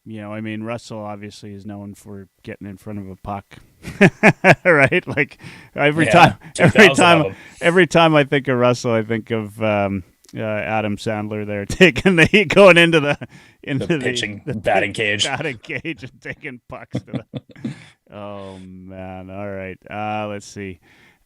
Russell obviously is known for getting in front of a puck, right? Like every time I think of Russell, I think of Adam Sandler there taking going into the pitching batting cage and taking pucks to the. Oh man! All right, let's see.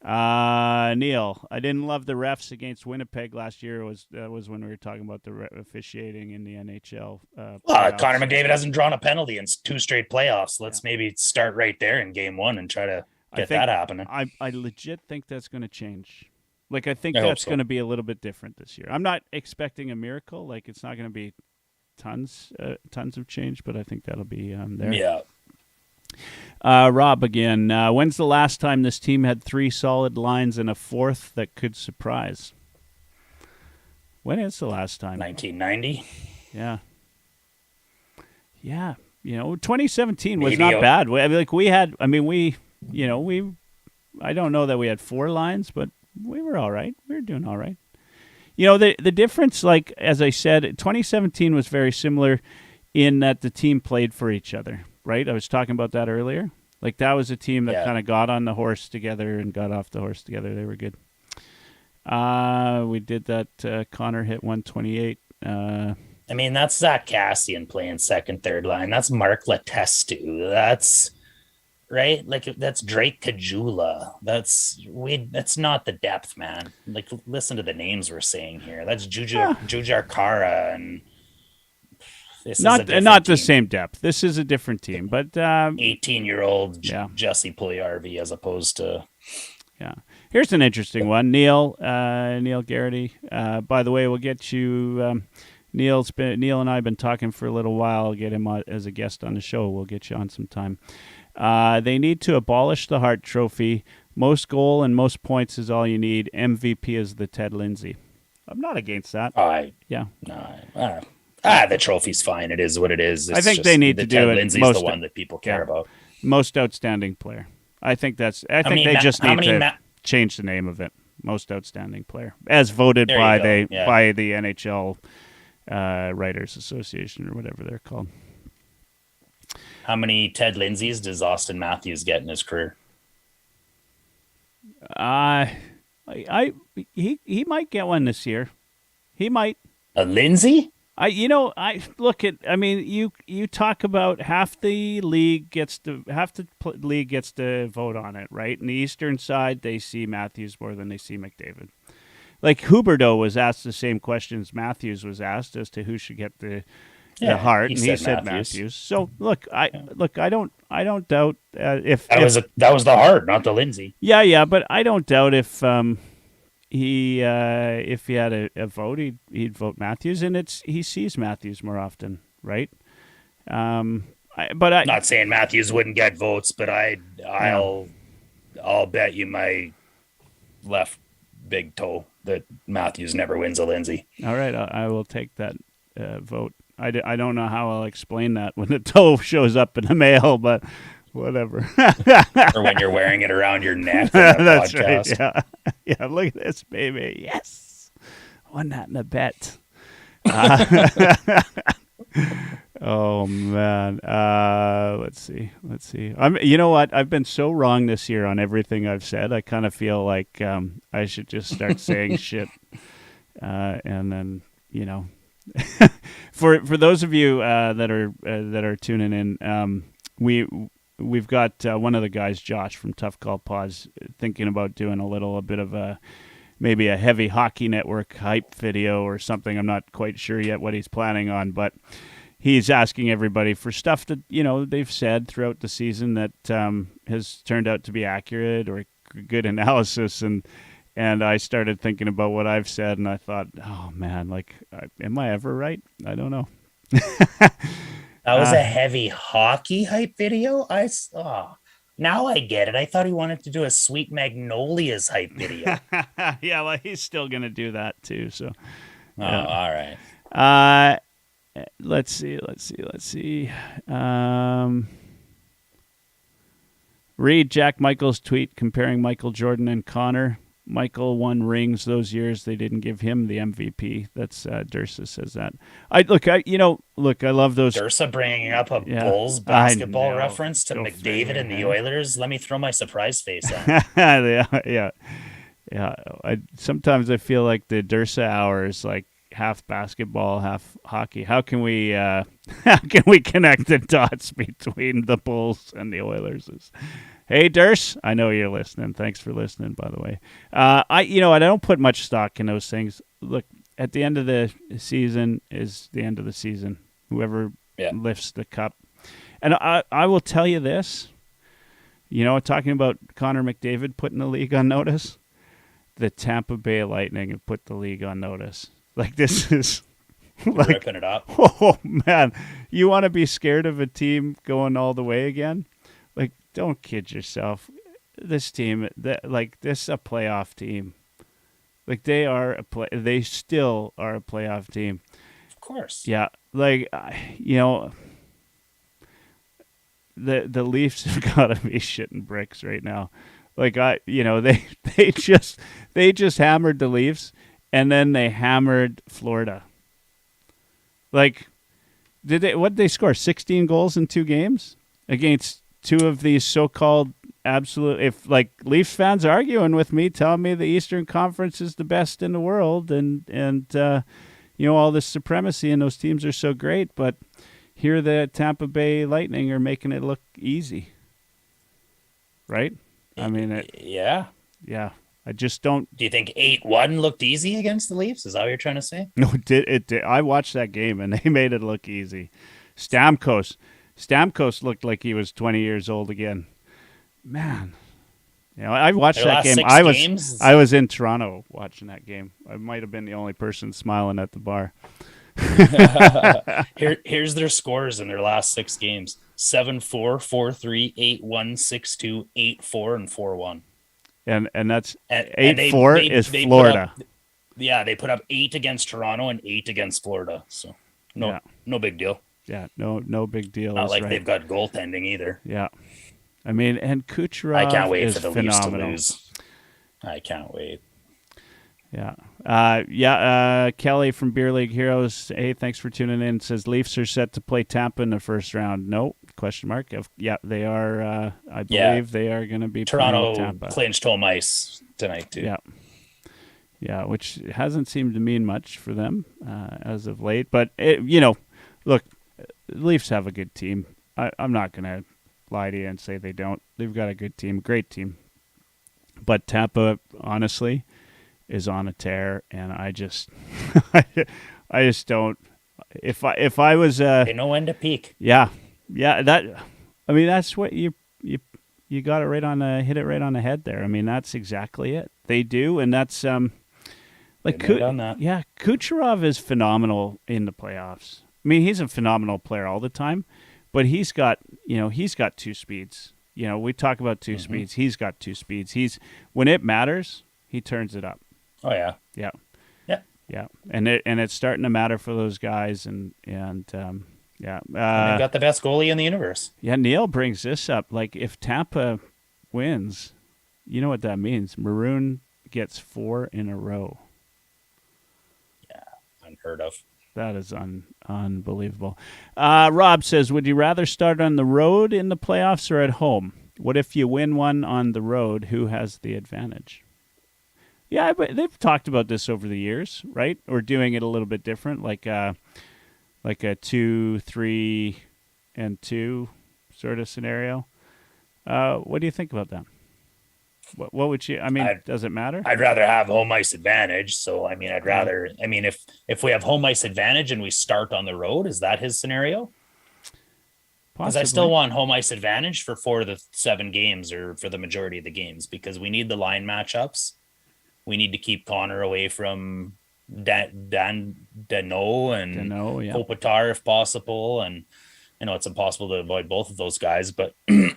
Neil, I didn't love the refs against Winnipeg last year. Was when we were talking about the officiating in the NHL. Connor McDavid hasn't drawn a penalty in 2 straight playoffs. Let's maybe start right there in game 1 and try to get that happening. I legit think that's going to change. Like, I think that's going to be a little bit different this year. I'm not expecting a miracle. Like, it's not going to be tons of change, but I think that'll be there. Yeah. Rob again. When's the last time this team had 3 solid lines and a 4th that could surprise? When is the last time? 1990. Yeah. 2017 was not bad. I don't know that we had 4 lines, but we were all right. We were doing all right. The difference, like, as I said, 2017 was very similar in that the team played for each other, right? I was talking about that earlier. Like, that was a team that kind of got on the horse together and got off the horse together. They were good. We did that. Connor hit 128. That's Zach Cassian playing second, third line. That's Mark Letestu. That's right. Like, that's Drake Kajula. That's not the depth, man. Like, listen to the names we're saying here. That's Jujar Kara, and this not is not team. The same depth. This is a different team, but 18-year-old Jesse Puljujarvi as opposed to. Yeah. Here's an interesting one. Neil Garrity. By the way, we'll get you. Neil and I have been talking for a little while. I'll get him as a guest on the show. We'll get you on some time. They need to abolish the Hart Trophy. Most goal and most points is all you need. MVP is the Ted Lindsay. I'm not against that. The trophy's fine. It is what it is. I think they need to do it. Lindsay's the one that people care about. Most outstanding player. I think they just need to change the name of it. Most outstanding player, as voted by the NHL Writers Association or whatever they're called. How many Ted Lindsays does Austin Matthews get in his career? He might get one this year. He might. A Lindsay? You talk about half the league gets to vote on it, right? In the Eastern side, they see Matthews more than they see McDavid. Like, Huberdeau was asked the same questions Matthews was asked as to who should get the Hart, and he said Matthews. So I don't doubt if that was the Hart, not the Lindsay. Yeah, but I don't doubt if he had a vote, he'd vote Matthews, and he sees Matthews more often, right? Not saying Matthews wouldn't get votes, but I'll bet you my left big toe that Matthews never wins a Lindsay. All right, I will take that vote. I don't know how I'll explain that when the toe shows up in the mail, but whatever. Or when you're wearing it around your neck. That's podcast. Right. Yeah. Look at this, baby. Yes, won that in a bet. Oh man. Let's see. You know what? I've been so wrong this year on everything I've said. I kind of feel like I should just start saying shit, and then for those of you that are tuning in, we've got one of the guys, Josh from Tough Call Pods, thinking about doing a bit of maybe a heavy hockey network hype video or something. I'm not quite sure yet what he's planning on, but he's asking everybody for stuff that they've said throughout the season that has turned out to be accurate or good analysis, and I started thinking about what I've said, and I thought, oh man, like, am I ever right? I don't know. That was a heavy hockey hype video. Now I get it. I thought he wanted to do a Sweet Magnolias hype video. Yeah, well, he's still gonna do that too. So, all right. Let's see. Read Jack Michael's tweet comparing Michael Jordan and Connor. Michael won rings those years. They didn't give him the MVP. That's Dursa says that. I love those. Dursa bringing up a Bulls basketball reference to McDavid and the Oilers. Let me throw my surprise face on. Yeah. Yeah, sometimes I feel like the Dursa hour is like half basketball, half hockey. How can we connect the dots between the Bulls and the Oilers? Hey, Durs, I know you're listening. Thanks for listening, by the way. I don't put much stock in those things. Look, at the end of the season is the end of the season. Whoever lifts the cup. And I will tell you this, talking about Connor McDavid putting the league on notice, the Tampa Bay Lightning have put the league on notice. Like, this is like, ripping it up. Oh, man. You want to be scared of a team going all the way again? Like, don't kid yourself. This team, this is a playoff team. Like, they still are a playoff team. Of course. Yeah. Like, the Leafs have got to be shitting bricks right now. Like, they just hammered the Leafs, and then they hammered Florida. Like, what did they score? 16 goals in 2 games against two of these so-called absolute. If like Leafs fans arguing with me, telling me the Eastern Conference is the best in the world, and all this supremacy and those teams are so great, but here the Tampa Bay Lightning are making it look easy, right? I mean, yeah. I just don't. Do you think 8-1 looked easy against the Leafs? Is that what you're trying to say? No, it did. I watched that game and they made it look easy. Stamkos looked like he was 20 years old again. Man, I watched that game. I was in Toronto watching that game. I might have been the only person smiling at the bar. Here's their scores in their last 6 games: 7-4, 4-3, 8-1, 6-2, 8-4, and 4-1. And that's 8-4 is Florida. They put up 8 against Toronto and 8 against Florida. So no big deal. Yeah, no big deal. Not like they've got goaltending either. Yeah, I mean, and Kucherov I can't wait for the phenomenal. Leafs to lose. I can't wait. Yeah. Kelly from Beer League Heroes. Hey, thanks for tuning in. Says Leafs are set to play Tampa in the first round. No question mark. Yeah, they are. I believe they are going to be Toronto playing Tampa. clinched home ice tonight too. Yeah, which hasn't seemed to mean much for them as of late. But look, the Leafs have a good team. I'm not going to lie to you and say they don't. They've got a good team, great team. But Tampa, honestly, is on a tear, and I just don't. If I was they know when to peak. Yeah. That's what you got it right on hit it right on the head there. I mean, that's exactly it. They do, and that's Kucherov is phenomenal in the playoffs. I mean, he's a phenomenal player all the time, but he's got 2 speeds. We talk about 2 speeds. He's got 2 speeds. When it matters, he turns it up. Oh yeah. Yeah. And it's starting to matter for those guys, and they've got the best goalie in the universe. Yeah, Neil brings this up. Like, if Tampa wins, you know what that means. Maroon gets 4 in a row. Yeah, unheard of. That is unbelievable. Rob says, would you rather start on the road in the playoffs or at home? What if you win one on the road? Who has the advantage? Yeah, but they've talked about this over the years, right? Or doing it a little bit different, like a 2-3-2 sort of scenario. What do you think about that? What would you? I mean, does it matter? I'd rather have home ice advantage. So I mean, if we have home ice advantage and we start on the road, is that his scenario? Because I still want home ice advantage for 4 of the 7 games, or for the majority of the games, because we need the line matchups. We need to keep Connor away from Dano and Kopitar if possible. And, it's impossible to avoid both of those guys. But, I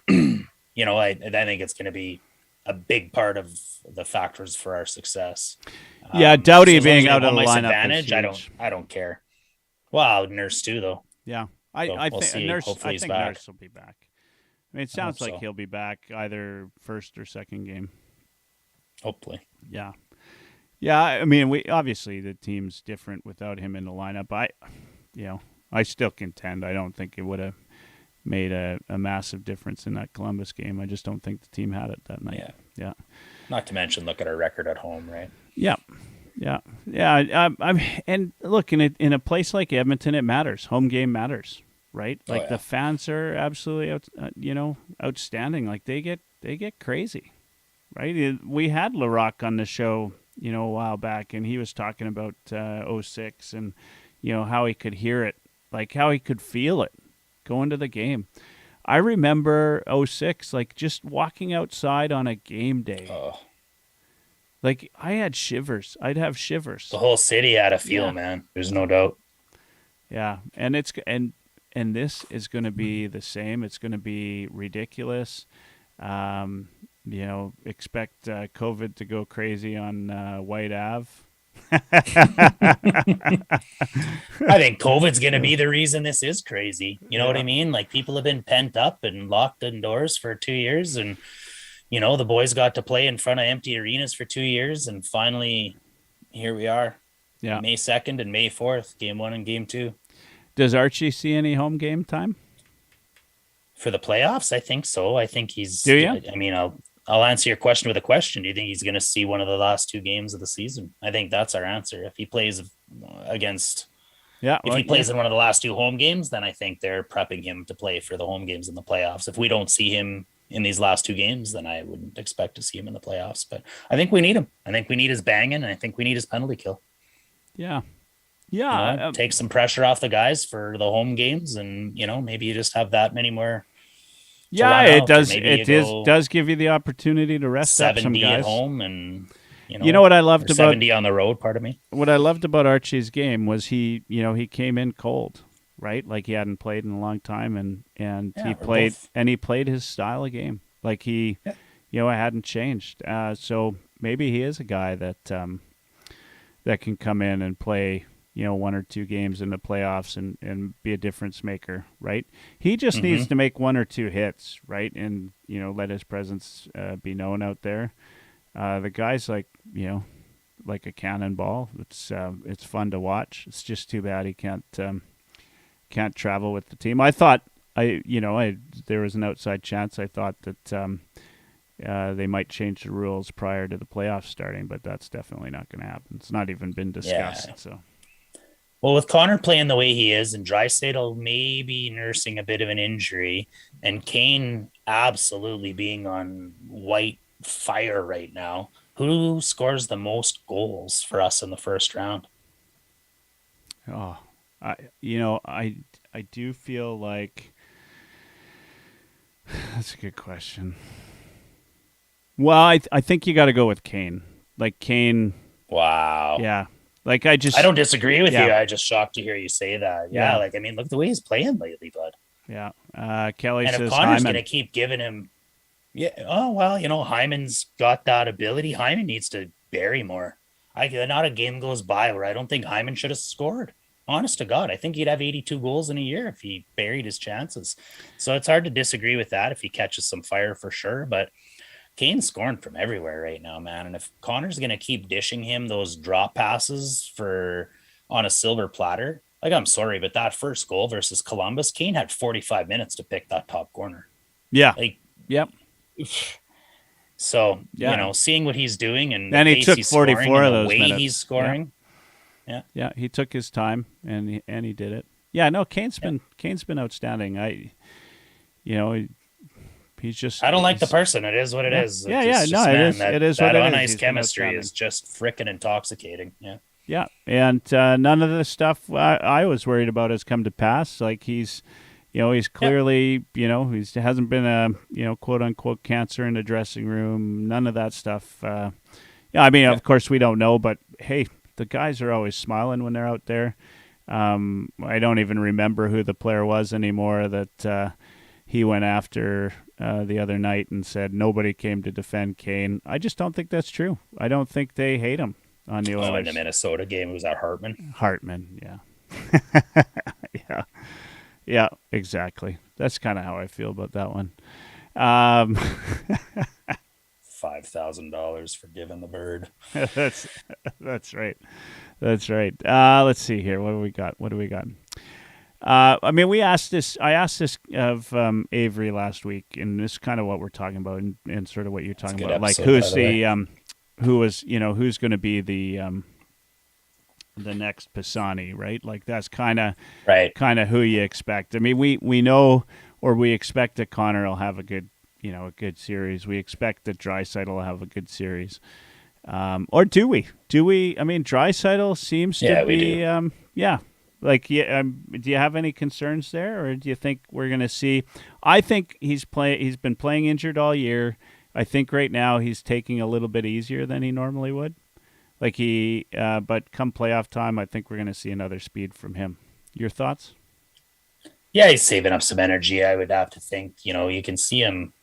think it's going to be a big part of the factors for our success. Yeah, Doughty being out of the lineup advantage, I don't care. Well, Nurse too, though. Yeah, I think Nurse will be back. I mean, it sounds like he'll be back either first or second game. Hopefully. Yeah. I mean, the team's different without him in the lineup. I still contend. I don't think it would have made a massive difference in that Columbus game. I just don't think the team had it that night. Yeah. Not to mention, look at our record at home, right? Yeah. And look, in a place like Edmonton, it matters. Home game matters, right? Like the fans are absolutely outstanding. Like they get crazy, right? We had LaRock on the show, a while back, and he was talking about 06 and how he could hear it, like how he could feel it going to the game. I remember 06, like just walking outside on a game day. Oh. Like I had shivers. I'd have shivers. The whole city had a feel, man. There's no doubt. Yeah, and this is going to be the same. It's going to be ridiculous. Expect COVID to go crazy on White Ave. I think COVID's going to be the reason this is crazy. You know what I mean? Like people have been pent up and locked indoors for 2 years, and the boys got to play in front of empty arenas for 2 years, and finally here we are. Yeah. May 2nd and May 4th, game 1 and game 2. Does Archie see any home game time for the playoffs? I think so. I think he's. Do you? I mean, I'll answer your question with a question. Do you think he's going to see one of the last 2 games of the season? I think that's our answer. If he plays against, if he plays in one of the last 2 home games, then I think they're prepping him to play for the home games in the playoffs. If we don't see him in these last 2 games, then I wouldn't expect to see him in the playoffs. But I think we need him. I think we need his banging, and I think we need his penalty kill. Yeah. Take some pressure off the guys for the home games, and maybe you just have that many more. Yeah, it does. Does give you the opportunity to rest up some 70 guys at home, and what I loved about 70 on the road. Pardon me. What I loved about Archie's game was he came in cold, right? Like he hadn't played in a long time, and he played his style of game. Like he, hadn't changed. So maybe he is a guy that can come in and play 1 or 2 games in the playoffs and be a difference maker, right? He just needs to make 1 or 2 hits, right? And, let his presence be known out there. The guy's like a cannonball. It's fun to watch. It's just too bad he can't travel with the team. I thought there was an outside chance. I thought that they might change the rules prior to the playoffs starting, but that's definitely not going to happen. It's not even been discussed. Yeah. So. Well, with Connor playing the way he is, and Draisaitl maybe nursing a bit of an injury, and Kane absolutely being on white fire right now, who scores the most goals for us in the first round? Oh, I do feel like that's a good question. Well, I think you got to go with Kane. Like Kane. Wow. Yeah. Like I don't disagree with you. I just shocked to hear you say that. Yeah. Like, I mean, look the way he's playing lately, bud. Yeah. Kelly says, and if Connor's going to keep giving him, Hyman's got that ability. Hyman needs to bury more. Not a game goes by where I don't think Hyman should have scored. Honest to God, I think he'd have 82 goals in a year if he buried his chances. So it's hard to disagree with that if he catches some fire for sure. But Kane's scoring from everywhere right now, man. And if Connor's going to keep dishing him those drop passes on a silver platter, like, I'm sorry, but that first goal versus Columbus, Kane had 45 minutes to pick that top corner. Yeah. Like, yep. So, seeing what he's doing and he took 44 of those minutes. He's scoring. Yeah. He took his time and he did it. Yeah, no, Kane's been outstanding. He's just. I don't like the person. It is what it is. Yeah, it is what it is. That on-ice chemistry is just freaking intoxicating. Yeah. Yeah, and none of the stuff I was worried about has come to pass. Like he's clearly, he hasn't been a quote unquote cancer in the dressing room. None of that stuff. Of course we don't know, but hey, the guys are always smiling when they're out there. I don't even remember who the player was anymore that he went after the other night and said nobody came to defend Kane. I just don't think that's true. I don't think they hate him on the Oilers. In the Minnesota game, was that Hartman? Hartman, yeah. Yeah, exactly. That's kind of how I feel about that one. $5,000 for giving the bird. That's right. That's right. Let's see here. What do we got? I mean, I asked this of Avery last week, and this is kind of what we're talking about, and sort of what you're talking about. Like, who's who's going to be the next Pisani, right? Like, that's kind of who you expect. I mean, we know, or we expect that Connor will have a good series. We expect that Draisaitl will have a good series. Or do we? I mean, Draisaitl seems to be, Like, do you have any concerns there, or do you think we're going to see? I think he's been playing injured all year. I think right now he's taking a little bit easier than he normally would. Like but come playoff time, I think we're going to see another speed from him. Your thoughts? Yeah, he's saving up some energy. I would have to think. You can see him.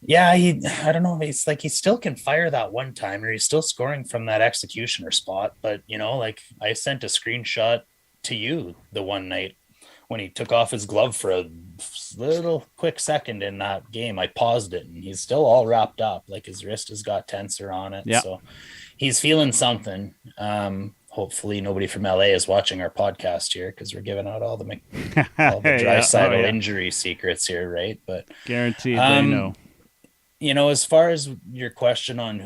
Yeah, I don't know. It's like he still can fire that one time, or he's still scoring from that executioner spot. But, like I sent a screenshot to you the one night when he took off his glove for a little quick second in that game. I paused it, and he's still all wrapped up. Like, his wrist has got tensor on it. Yep. So he's feeling something. Hopefully nobody from LA is watching our podcast here, because we're giving out all the Draisaitl injury secrets here, right? But guaranteed they know. As far as your question on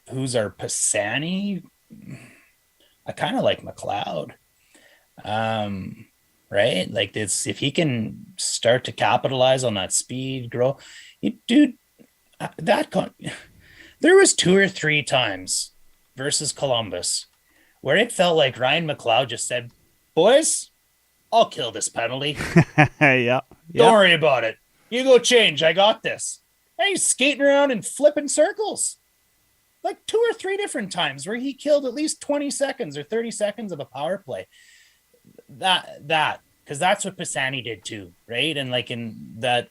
who's our Pisani, I kind of like McLeod, right? Like, this, if he can start to capitalize on that speed, grow, there was 2 or 3 times versus Columbus where it felt like Ryan McLeod just said, "Boys, I'll kill this penalty. Yeah. Don't worry about it. You go change. I got this." And he's skating around and flipping circles. Like 2 or 3 different times where he killed at least 20 seconds or 30 seconds of a power play. Because that's what Pisani did too, right? And like, in that,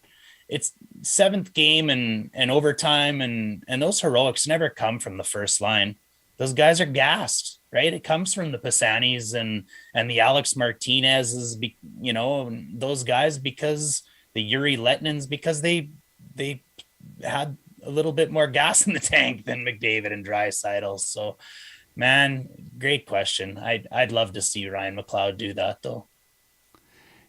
it's 7th game and overtime, and those heroics never come from the first line. Those guys are gassed, right? It comes from the Pisanis and the Alex Martinez's, those guys, because the Yuri Letnin's, because they had a little bit more gas in the tank than McDavid and Draisaitl. So, man, great question. I'd love to see Ryan McLeod do that, though.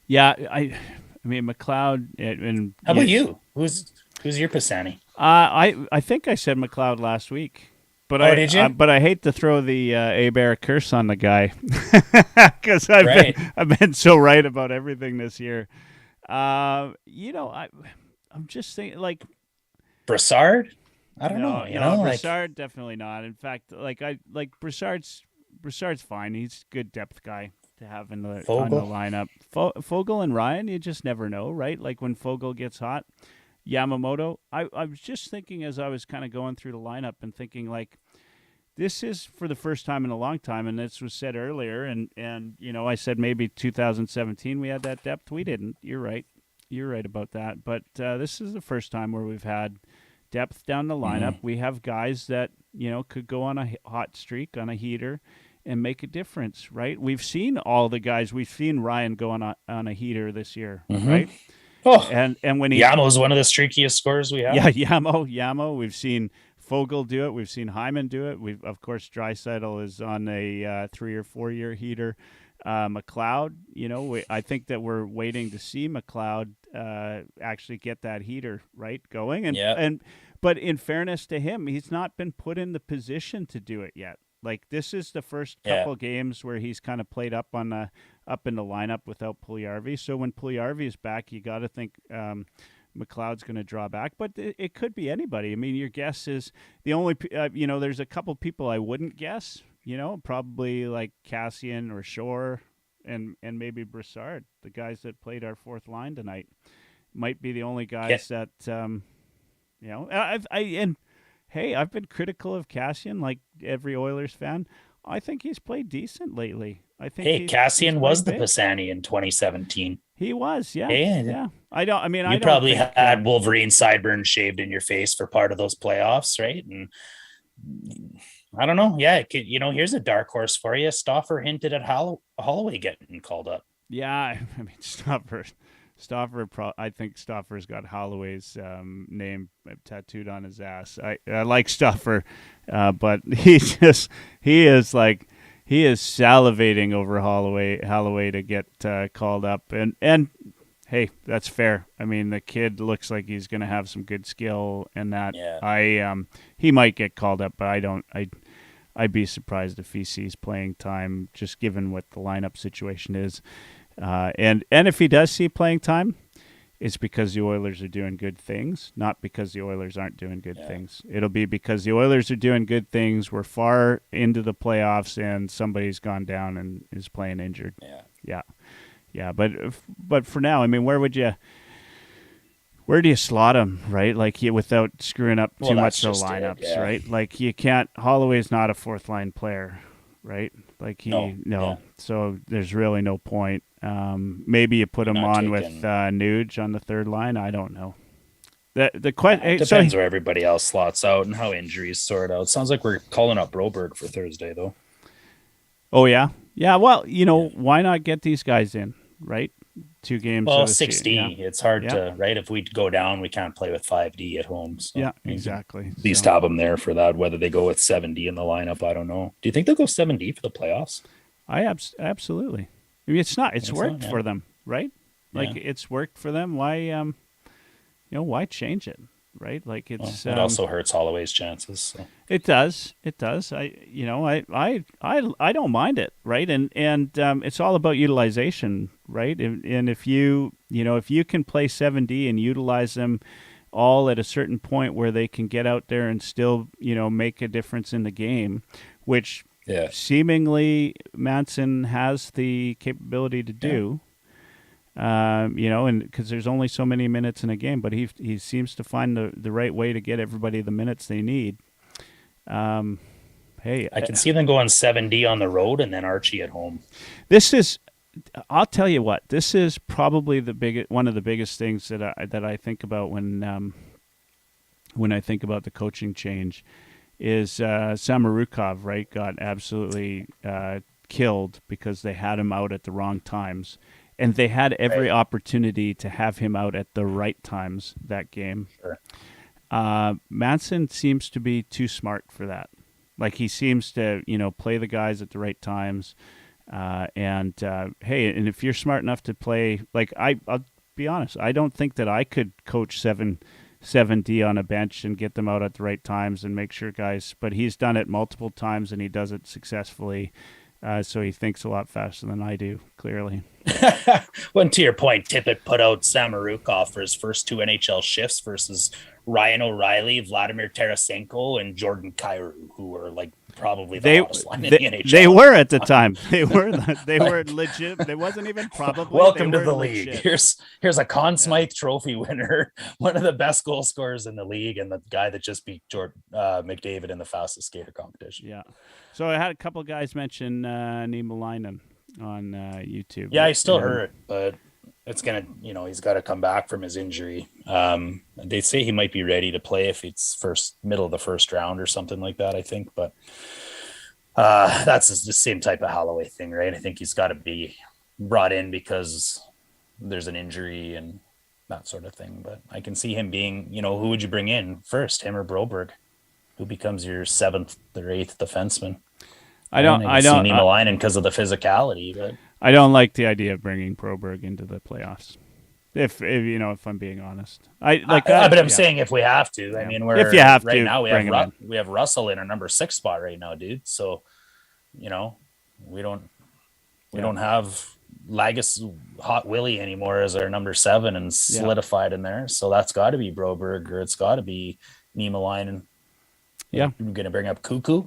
Yeah, I mean, McLeod. And how about you? Who's your Pisani? I think I said McLeod last week, but did you? But I hate to throw the Abear curse on the guy, because I've been so right about everything this year. I'm just thinking, like, Bouchard? I don't know. Bouchard, definitely not. In fact, Bouchard's fine. He's a good depth guy to have on the lineup. Fogle and Ryan, you just never know, right? Like, when Fogle gets hot. Yamamoto, I was just thinking as I was kind of going through the lineup and thinking, like, this is for the first time in a long time, and this was said earlier, and I said maybe 2017 we had that depth. We didn't. You're right. You're right about that. But this is the first time where we've had depth down the lineup. Mm-hmm. We have guys that, could go on a hot streak, on a heater, and make a difference, right? We've seen all the guys. We've seen Ryan go on a heater this year, mm-hmm. right? Oh, and when Yamo's one of the streakiest scorers we have. Yeah, Yamo. We've seen Fogle do it. We've seen Hyman do it. Of course, Draisaitl is on a 3 or 4 year heater. McLeod, I think that we're waiting to see McLeod actually get that heater going, but in fairness to him, he's not been put in the position to do it yet. Like, this is the first couple games where he's kind of played up in the lineup without Puljujarvi. So when Puljujarvi is back, you got to think McLeod's going to draw back, but it could be anybody. I mean, your guess is the only there's a couple people I wouldn't guess. Probably like Cassian or Shore and maybe Broussard, the guys that played our 4th line tonight, might be the only guys that, I've been critical of Cassian, like every Oilers fan. I think he's played decent lately. I think Cassian was the Pisani in 2017. He was, yeah. Yeah. You probably had Wolverine sideburns shaved in your face for part of those playoffs, right? And I don't know. Yeah, here's a dark horse for you. Stauffer hinted at Holloway getting called up. Yeah, I mean, Stauffer. I think Stauffer's got Holloway's name tattooed on his ass. I like Stauffer, but he he is salivating over Holloway to get called up, and hey, that's fair. I mean, the kid looks like he's going to have some good skill, and that he might get called up, but I'd be surprised if he sees playing time, just given what the lineup situation is, and if he does see playing time, it's because the Oilers are doing good things, not because the Oilers aren't doing good things. It'll be because the Oilers are doing good things. We're far into the playoffs, and somebody's gone down and is playing injured. Yeah. But for now, I mean, where do you slot him, right? Like, without screwing up too much of the lineups, right? Like, you can't. Holloway's not a fourth line player, right? Like so there's really no point. Maybe you put him on with Nuge on the third line. I don't know. The question depends where everybody else slots out and how injuries sort out. Sounds like we're calling up Broberg for Thursday, though. Oh yeah. Well, why not get these guys in, right? 2 games. Well, 6D. Yeah. It's hard to, right? If we go down, we can't play with 5D at home. So yeah, exactly. At least have them there for that. Whether they go with 7D in the lineup, I don't know. Do you think they'll go 7D for the playoffs? Absolutely. I mean, it's worked for them, right? Like, it's worked for them. Why, why change it, right? Like, it's it also hurts Holloway's chances. So. It does. I don't mind it, right? And it's all about utilization, right? And if you can play 7D and utilize them all at a certain point where they can get out there and still, make a difference in the game, which seemingly Manson has the capability to do. And because there's only so many minutes in a game, but he seems to find the right way to get everybody the minutes they need. Hey, I can see them going 7D on the road and then Archie at home. I'll tell you what, this is probably one of the biggest things that I think about when I think about the coaching change is Samorukov, right? Got absolutely killed because they had him out at the wrong times. And they had every opportunity to have him out at the right times that game. Sure. Manson seems to be too smart for that. Like, he seems to, play the guys at the right times. And if you're smart enough to play, like, I'll be honest, I don't think that I could coach 7D on a bench and get them out at the right times and make sure guys, but he's done it multiple times and he does it successfully. So he thinks a lot faster than I do, clearly. Well, to your point, Tippett put out Samorukov for his first 2 NHL shifts versus Ryan O'Reilly, Vladimir Tarasenko, and Jordan Kyrou, who were like probably the hottest line in the NHL. They were at the time. They were legit. They wasn't even probably. Welcome to the league. Here's a Conn Smythe Trophy winner, one of the best goal scorers in the league, and the guy that just beat McDavid in the fastest skater competition. Yeah. So I had a couple of guys mention Niemelainen on YouTube. Yeah, I still hurt, but it's gonna, he's got to come back from his injury. They say he might be ready to play if it's middle of the first round or something like that, I think. But that's the same type of Holloway thing, right? I think he's got to be brought in because there's an injury and that sort of thing. But I can see him being, who would you bring in first, him or Broberg? Who becomes your 7th or 8th defenseman? I don't see Niemelainen because of the physicality, but I don't like the idea of bringing Broberg into the playoffs. If I'm being honest, but I'm saying if we have to. I mean, if you have right to, now we have Russell in our number 6 spot right now, dude. So, we don't have Lagus Hot Willie anymore as our number 7 and solidified in there. So that's got to be Broberg or it's got to be Niemelainen. Yeah, you're gonna bring up Cuckoo.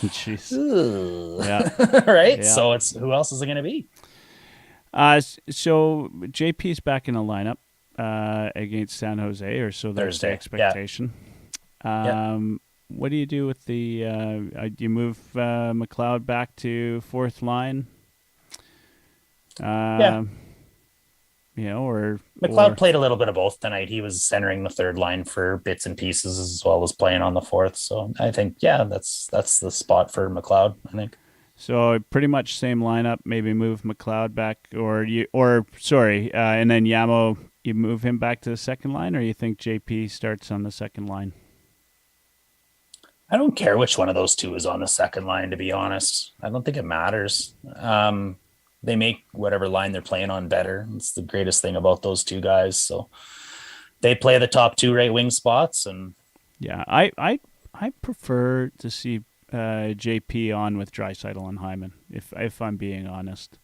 Jeez. Yeah. Right. Yeah. So it's who else is it gonna be? So JP's back in the lineup against San Jose, or so there's the expectation. Yeah. What do you do with the? Do you move McLeod back to 4th line? Or McLeod played a little bit of both tonight. He was centering the 3rd line for bits and pieces as well as playing on the 4th. So I think, that's the spot for McLeod, I think. So pretty much same lineup, maybe move McLeod back and then Yamo, you move him back to the 2nd line, or you think JP starts on the 2nd line? I don't care which one of those two is on the second line, to be honest. I don't think it matters. They make whatever line they're playing on better. It's the greatest thing about those two guys. So they play the top two right wing spots. And yeah, I prefer to see JP on with Draisaitl and Hyman, if I'm being honest.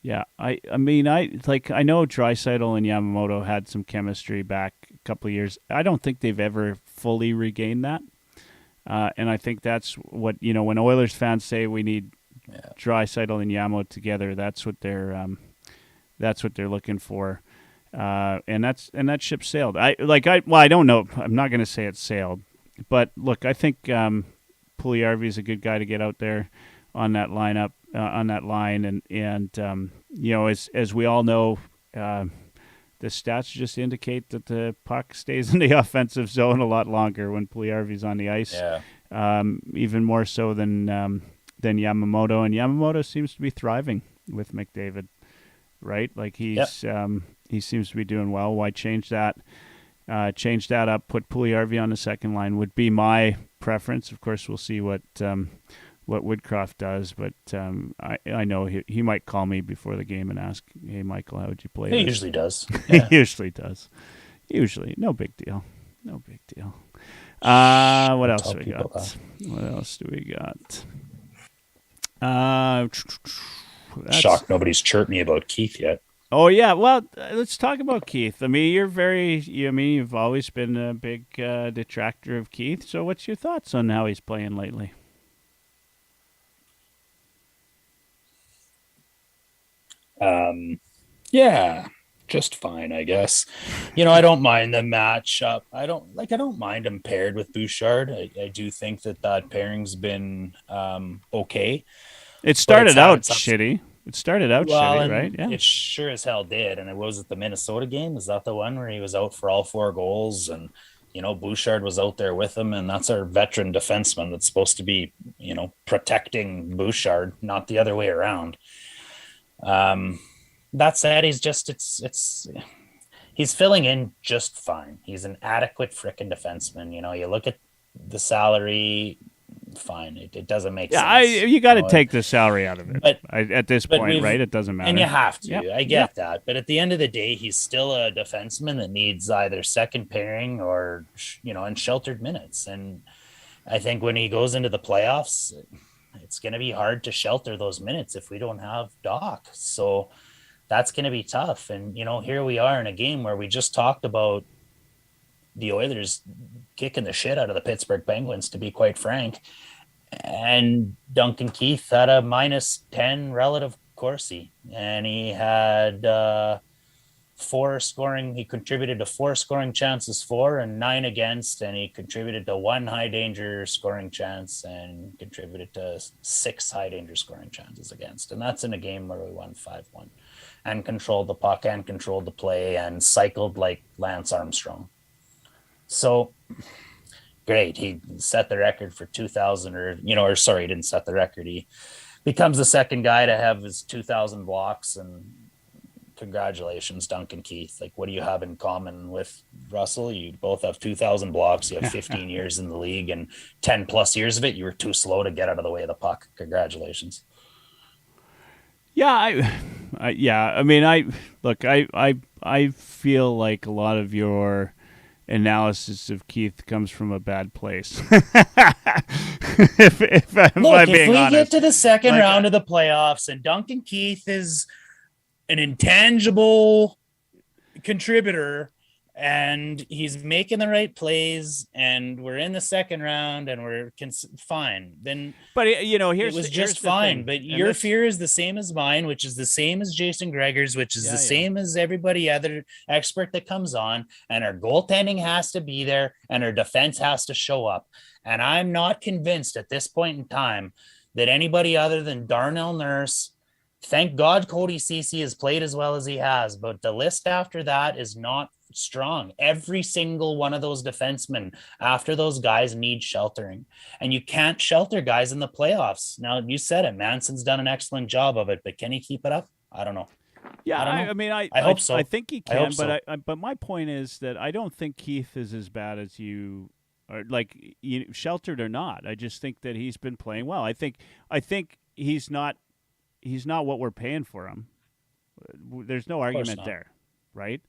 Yeah. I mean, I know Draisaitl and Yamamoto had some chemistry back a couple of years. I don't think they've ever fully regained that. And I think that's what, when Oilers fans say we need Draisaitl and Yamo together, that's what they're looking for. And that ship sailed. I don't know. I'm not going to say it sailed, but look, I think Puljujarvi is a good guy to get out there on that lineup, on that line, and as we all know, the stats just indicate that the puck stays in the offensive zone a lot longer when Puljujarvi's on the ice. Yeah. Even more so than Yamamoto, and Yamamoto seems to be thriving with McDavid, right? Like he seems to be doing well. Why change that? Change that up. Put Puljujarvi on the second line would be my preference. Of course, we'll see what Woodcroft does, but I know he might call me before the game and ask, "Hey, Michael, how would you play?" He this? usually does. Yeah. He usually does. No big deal. What else do we got? Shocked nobody's chirped me about Keith yet. Oh yeah, well, let's talk about Keith. I mean, you've always been a big detractor of Keith. So, what's your thoughts on how he's playing lately? Yeah, just fine, I guess. I don't mind the matchup. I don't mind him paired with Bouchard. I do think that pairing's been okay. It started out shitty. Shitty, right? Yeah. It sure as hell did. And it was at the Minnesota game. Is that the one where he was out for all 4 goals? And, Bouchard was out there with him. And that's our veteran defenseman that's supposed to be, protecting Bouchard, not the other way around. That said, he's filling in just fine. He's an adequate frickin' defenseman. You look at the salary, fine. It doesn't make sense. You got to take the salary out of it. But at this point, right? It doesn't matter. And you have to. Yep. I get that. But at the end of the day, he's still a defenseman that needs either second pairing or, in sheltered minutes. And I think when he goes into the playoffs, it's going to be hard to shelter those minutes if we don't have Doc. So that's going to be tough. And, here we are in a game where we just talked about the Oilers kicking the shit out of the Pittsburgh Penguins, to be quite frank. And Duncan Keith had a -10 relative Corsi, and he had 4 scoring. He contributed to 4 scoring chances for and 9 against, and he contributed to 1 high danger scoring chance and contributed to 6 high danger scoring chances against. And that's in a game where we won 5-1 and controlled the puck and controlled the play and cycled like Lance Armstrong. So great. He set the record for 2,000 he didn't set the record. He becomes the second guy to have his 2,000 blocks, and congratulations, Duncan Keith. Like, what do you have in common with Russell? You both have 2,000 blocks. You have 15 years in the league, and 10 plus years of it, you were too slow to get out of the way of the puck. Congratulations. Yeah, I mean, I feel like a lot of your analysis of Keith comes from a bad place. if we get to the second round of the playoffs and Duncan Keith is an intangible contributor and he's making the right plays and we're in the second round and we're fine, then it was just fine. But your fear is the same as mine, which is the same as Jason Gregor's, which is the same as everybody other expert that comes on, and our goaltending has to be there and our defense has to show up. And I'm not convinced at this point in time that anybody other than Darnell Nurse, thank God Cody Ceci has played as well as he has, but the list after that is not strong. Every single one of those defensemen after those guys need sheltering, and you can't shelter guys in the playoffs. Now, you said it, Manson's done an excellent job of it, but can he keep it up? I don't know. Yeah, I hope so. I think he can, but my point is that I don't think Keith is as bad as you or like sheltered or not. I just think that he's been playing well. I think he's not what we're paying for him. There's no argument there, right?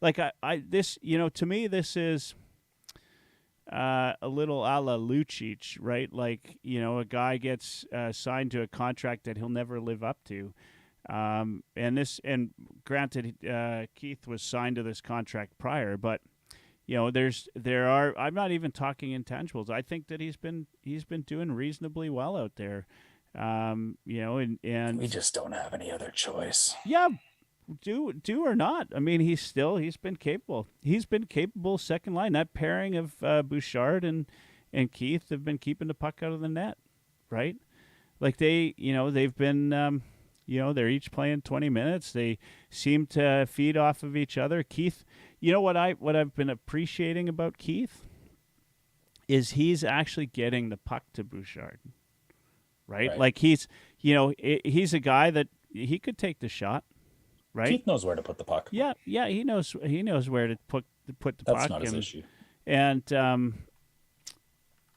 Like I this to me this is a little a la Lucic, right? Like a guy gets signed to a contract that he'll never live up to. And granted, Keith was signed to this contract prior, but there are. I'm not even talking intangibles. I think that he's been doing reasonably well out there. And we just don't have any other choice. Yeah, do or not. I mean, he's been capable. He's been capable second line. That pairing of Bouchard and Keith have been keeping the puck out of the net, right? Like they've been. They're each playing 20 minutes. They seem to feed off of each other. Keith, what I've been appreciating about Keith is he's actually getting the puck to Bouchard, right? Like he's a guy that he could take the shot, right? Keith knows where to put the puck. Yeah, he knows where to put the puck. That's not his issue. And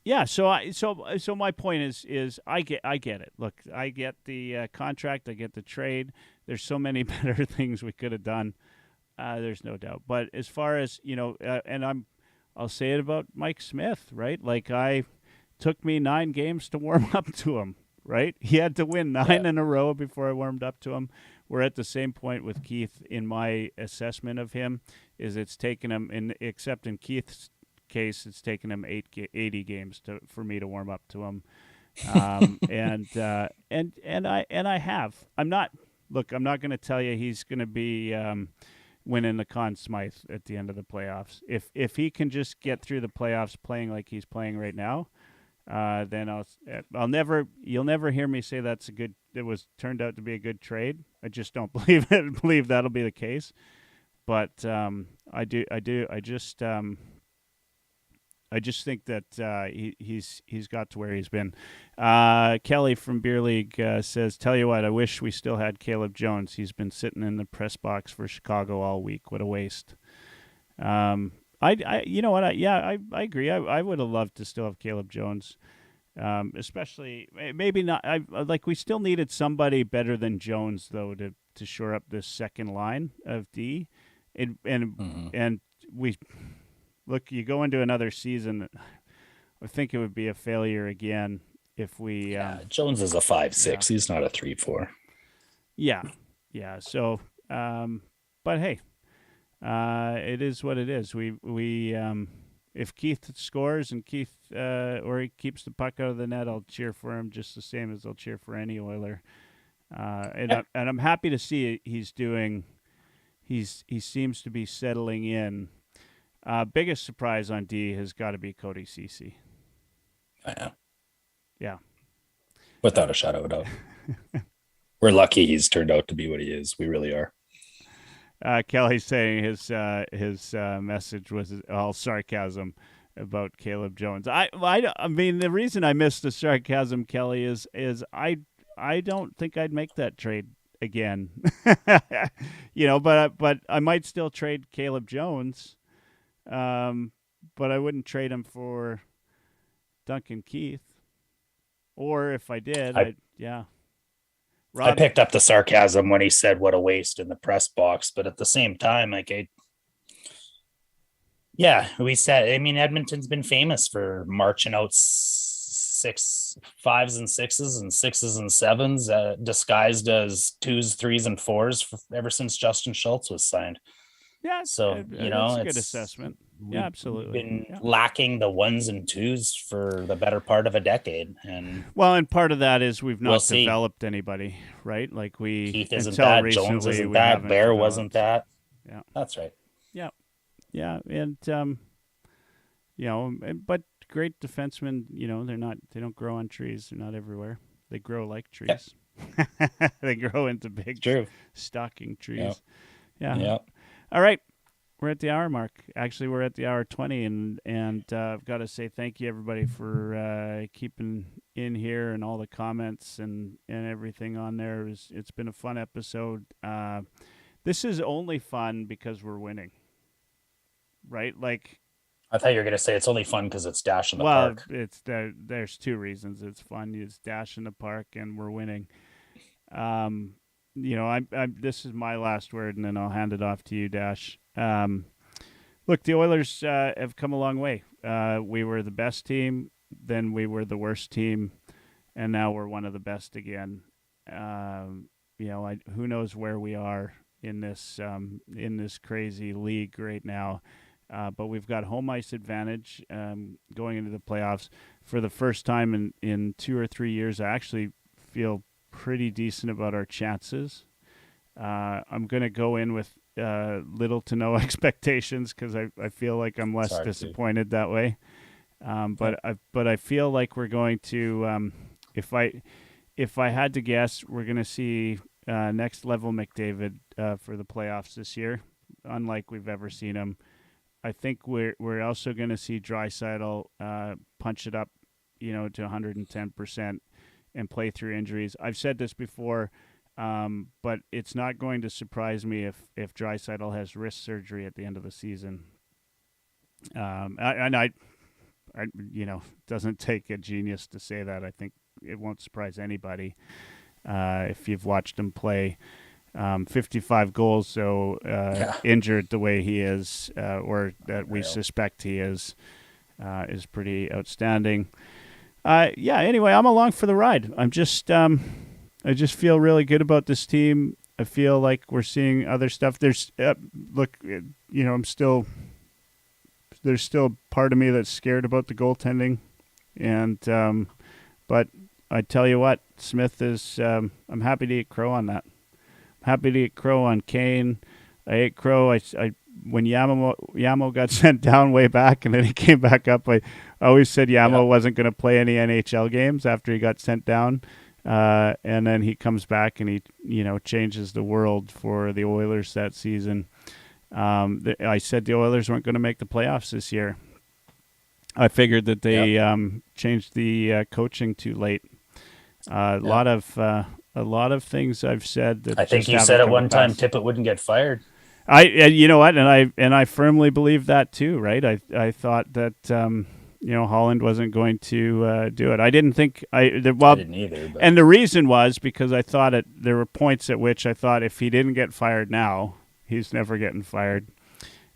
yeah, so my point is I get it. Look, I get the contract, I get the trade. There's so many better things we could have done. There's no doubt. But as far as and I'll say it about Mike Smith, right? Like took me 9 games to warm up to him, right? He had to win 9 in a row before I warmed up to him. We're at the same point with Keith in my assessment of him. Is it's taken him except in Keith's case, it's taken him 80 games for me to warm up to him, and I have. I'm not going to tell you he's going to be winning the Conn Smythe at the end of the playoffs. If he can just get through the playoffs playing like he's playing right now, then I'll never. You'll never hear me say that's a good. It was turned out to be a good trade. I just don't believe it. Believe that'll be the case, but I do. I just think that he's got to where he's been. Kelly from Beer League says, "Tell you what, I wish we still had Caleb Jones. He's been sitting in the press box for Chicago all week. What a waste." You know what? I agree. I would have loved to still have Caleb Jones, especially maybe not. We still needed somebody better than Jones though to shore up this second line of D, and we. Look, you go into another season, I think it would be a failure again if we... Jones is a 5'6". Yeah. He's not a 3'4". Yeah. So, but hey, it is what it is. We if Keith scores and or he keeps the puck out of the net, I'll cheer for him just the same as I'll cheer for any Oiler. And I'm happy to see he's doing... He seems to be settling in. Biggest surprise on D has got to be Cody Ceci. Yeah. Without a shadow of a doubt. We're lucky he's turned out to be what he is. We really are. Kelly's saying his message was all sarcasm about Caleb Jones. I mean, the reason I missed the sarcasm, Kelly, is I don't think I'd make that trade again. But I might still trade Caleb Jones. But I wouldn't trade him for Duncan Keith. Or if I did, I picked up the sarcasm when he said what a waste in the press box, but at the same time, we said, I mean, Edmonton's been famous for marching out 6 5s and 6s and 6s and 7s, disguised as 2s, 3s, and 4s ever since Justin Schultz was signed. Yeah, so it's a good assessment. Yeah, absolutely. Been lacking the 1s and 2s for the better part of a decade, and part of that is we've not developed anybody, right? Like Keith isn't that, Jones isn't that, Bear wasn't that. Yeah, that's right. Yeah, and but great defensemen, they don't grow on trees. They're not everywhere. They grow like trees. Yep. They grow into big, stocking trees. Yep. Yeah. All right. We're at the hour mark. Actually, we're at the hour 20, and I've got to say thank you, everybody, for keeping in here and all the comments and everything on there. It's been a fun episode. This is only fun because we're winning, right? Like, I thought you were going to say it's only fun because it's Dash in the Well, park. there's two reasons it's fun. It's Dash in the park, and we're winning. Um, this is my last word, and then I'll hand it off to you, Dash. Look, the Oilers have come a long way. We were the best team, then we were the worst team, and now we're one of the best again. Who knows where we are in this crazy league right now. But we've got home ice advantage going into the playoffs for the first time in 2 or 3 years. I actually feel pretty decent about our chances. I'm going to go in with little to no expectations because I feel like I'm less disappointed that way. But I feel like we're going to if I had to guess, we're going to see next level McDavid for the playoffs this year, unlike we've ever seen him. I think we're also going to see Draisaitl punch it up, to 110% and play through injuries. I've said this before, but it's not going to surprise me if Draisaitl has wrist surgery at the end of the season. Doesn't take a genius to say that. I think it won't surprise anybody if you've watched him play. 55 goals, so injured the way he is, or that we suspect he is pretty outstanding. Anyway, I'm along for the ride. I just feel really good about this team. I feel like we're seeing other stuff. There's there's still part of me that's scared about the goaltending, and but I tell you what, Smith is. I'm happy to eat crow on that. Happy to eat crow on Kane. I ate crow. When Yamo got sent down way back, and then he came back up. I always said Yamo wasn't going to play any NHL games after he got sent down, and then he comes back and he changes the world for the Oilers that season. I said the Oilers weren't going to make the playoffs this year. I figured that they changed the coaching too late. A lot of things I've said that I think you said at one time Tippett wouldn't get fired. You know what, and I firmly believe that too. Right? I thought that Holland wasn't going to do it. I didn't think I didn't either. But. And the reason was because I thought there were points at which I thought if he didn't get fired now, he's never getting fired.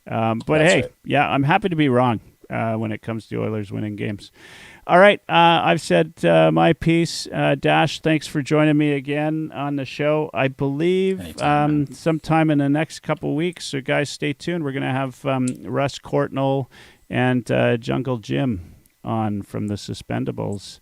But that's hey, right. I'm happy to be wrong when it comes to Oilers winning games. All right, I've said my piece. Dash, thanks for joining me again on the show. I believe sometime in the next couple weeks, so guys, stay tuned. We're going to have Russ Courtnall and Jungle Jim on from the Suspendables.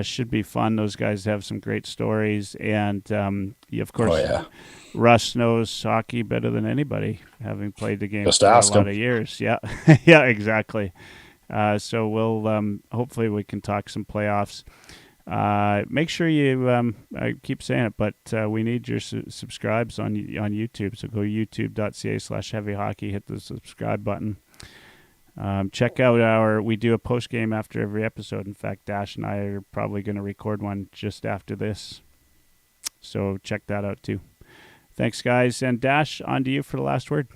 Should be fun. Those guys have some great stories. And, of course, Russ knows hockey better than anybody, having played the game for a lot of years. Yeah, yeah, exactly. So we'll hopefully we can talk some playoffs. Make sure you I keep saying it, but we need your subscribes on YouTube. So go youtube.ca/heavyhockey, hit the subscribe button. Check out we do a post game after every episode. In fact, Dash and I are probably going to record one just after this. So check that out too. Thanks, guys. And Dash, on to you for the last word.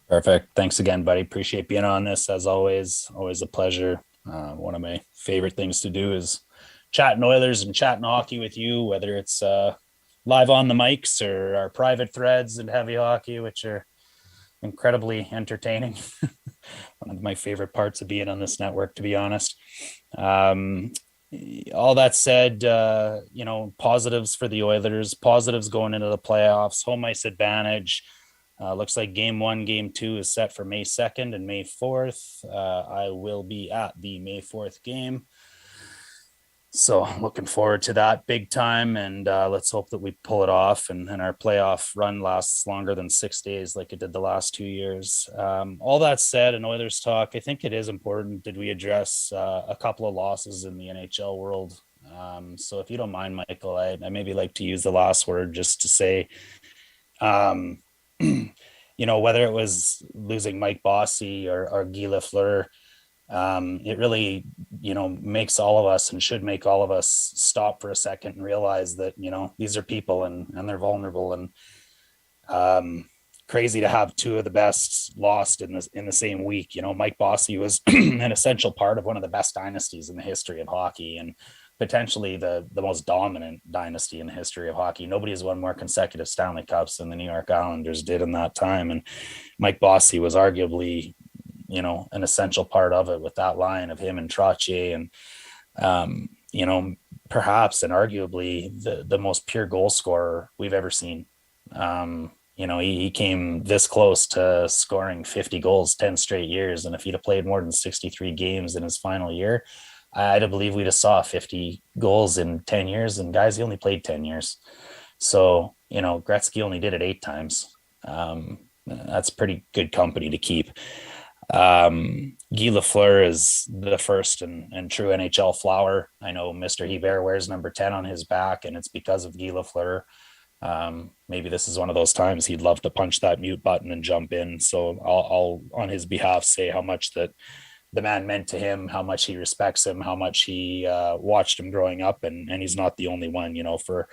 Perfect. Thanks again, buddy. Appreciate being on this as always. Always a pleasure. One of my favorite things to do is chatting Oilers and chatting hockey with you, whether it's live on the mics or our private threads and heavy hockey, which are incredibly entertaining. One of my favorite parts of being on this network, to be honest. All that said, positives for the Oilers, positives going into the playoffs, home ice advantage. Looks like game 1, game 2 is set for May 2nd and May 4th. I will be at the May 4th game. So looking forward to that big time. And let's hope that we pull it off and our playoff run lasts longer than 6 days like it did the last 2 years. All that said, in Oilers talk, I think it is important that we address a couple of losses in the NHL world. So if you don't mind, Michael, I maybe like to use the last word just to say, whether it was losing Mike Bossy or Guy Lafleur, it really, makes all of us and should make all of us stop for a second and realize that, these are people and they're vulnerable. And crazy to have two of the best lost in the same week. You know, Mike Bossy was an essential part of one of the best dynasties in the history of hockey, and potentially the most dominant dynasty in the history of hockey. Nobody has won more consecutive Stanley Cups than the New York Islanders did in that time. And Mike Bossy was arguably, you know, an essential part of it with that line of him and Trottier, and, you know, perhaps and arguably the most pure goal scorer we've ever seen. You know, he came this close to scoring 50 goals 10 straight years. And if he'd have played more than 63 games in his final year, I'd have believed we'd have saw 50 goals in 10 years. And guys, he only played 10 years. So, you know, Gretzky only did it 8 times. That's pretty good company to keep. Guy Lafleur is the first and true NHL flower. I know Mr. Hebert wears number 10 on his back, and it's because of Guy Lafleur. Maybe this is one of those times he'd love to punch that mute button and jump in. So I'll on his behalf say how much that the man meant to him, how much he respects him, how much he watched him growing up, and he's not the only one. You know, for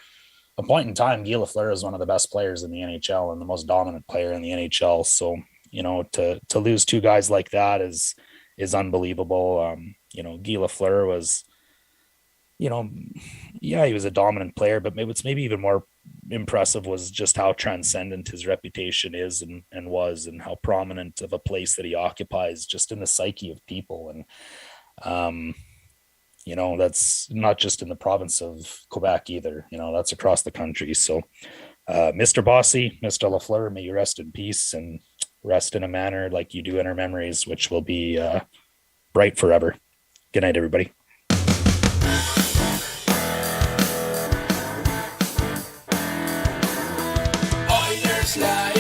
a point in time, Guy Lafleur is one of the best players in the NHL and the most dominant player in the NHL. So, you know, to lose two guys like that is unbelievable. You know, Guy Lafleur was, you know, yeah, he was a dominant player, but what's maybe even more impressive was just how transcendent his reputation is and was, and how prominent of a place that he occupies just in the psyche of people. And, you know, that's not just in the province of Quebec either, you know, that's across the country. So, Mr. Bossy, Mr. Lafleur, may you rest in peace and rest in a manner like you do in our memories, which will be bright forever. Good night, everybody. Oilerslive.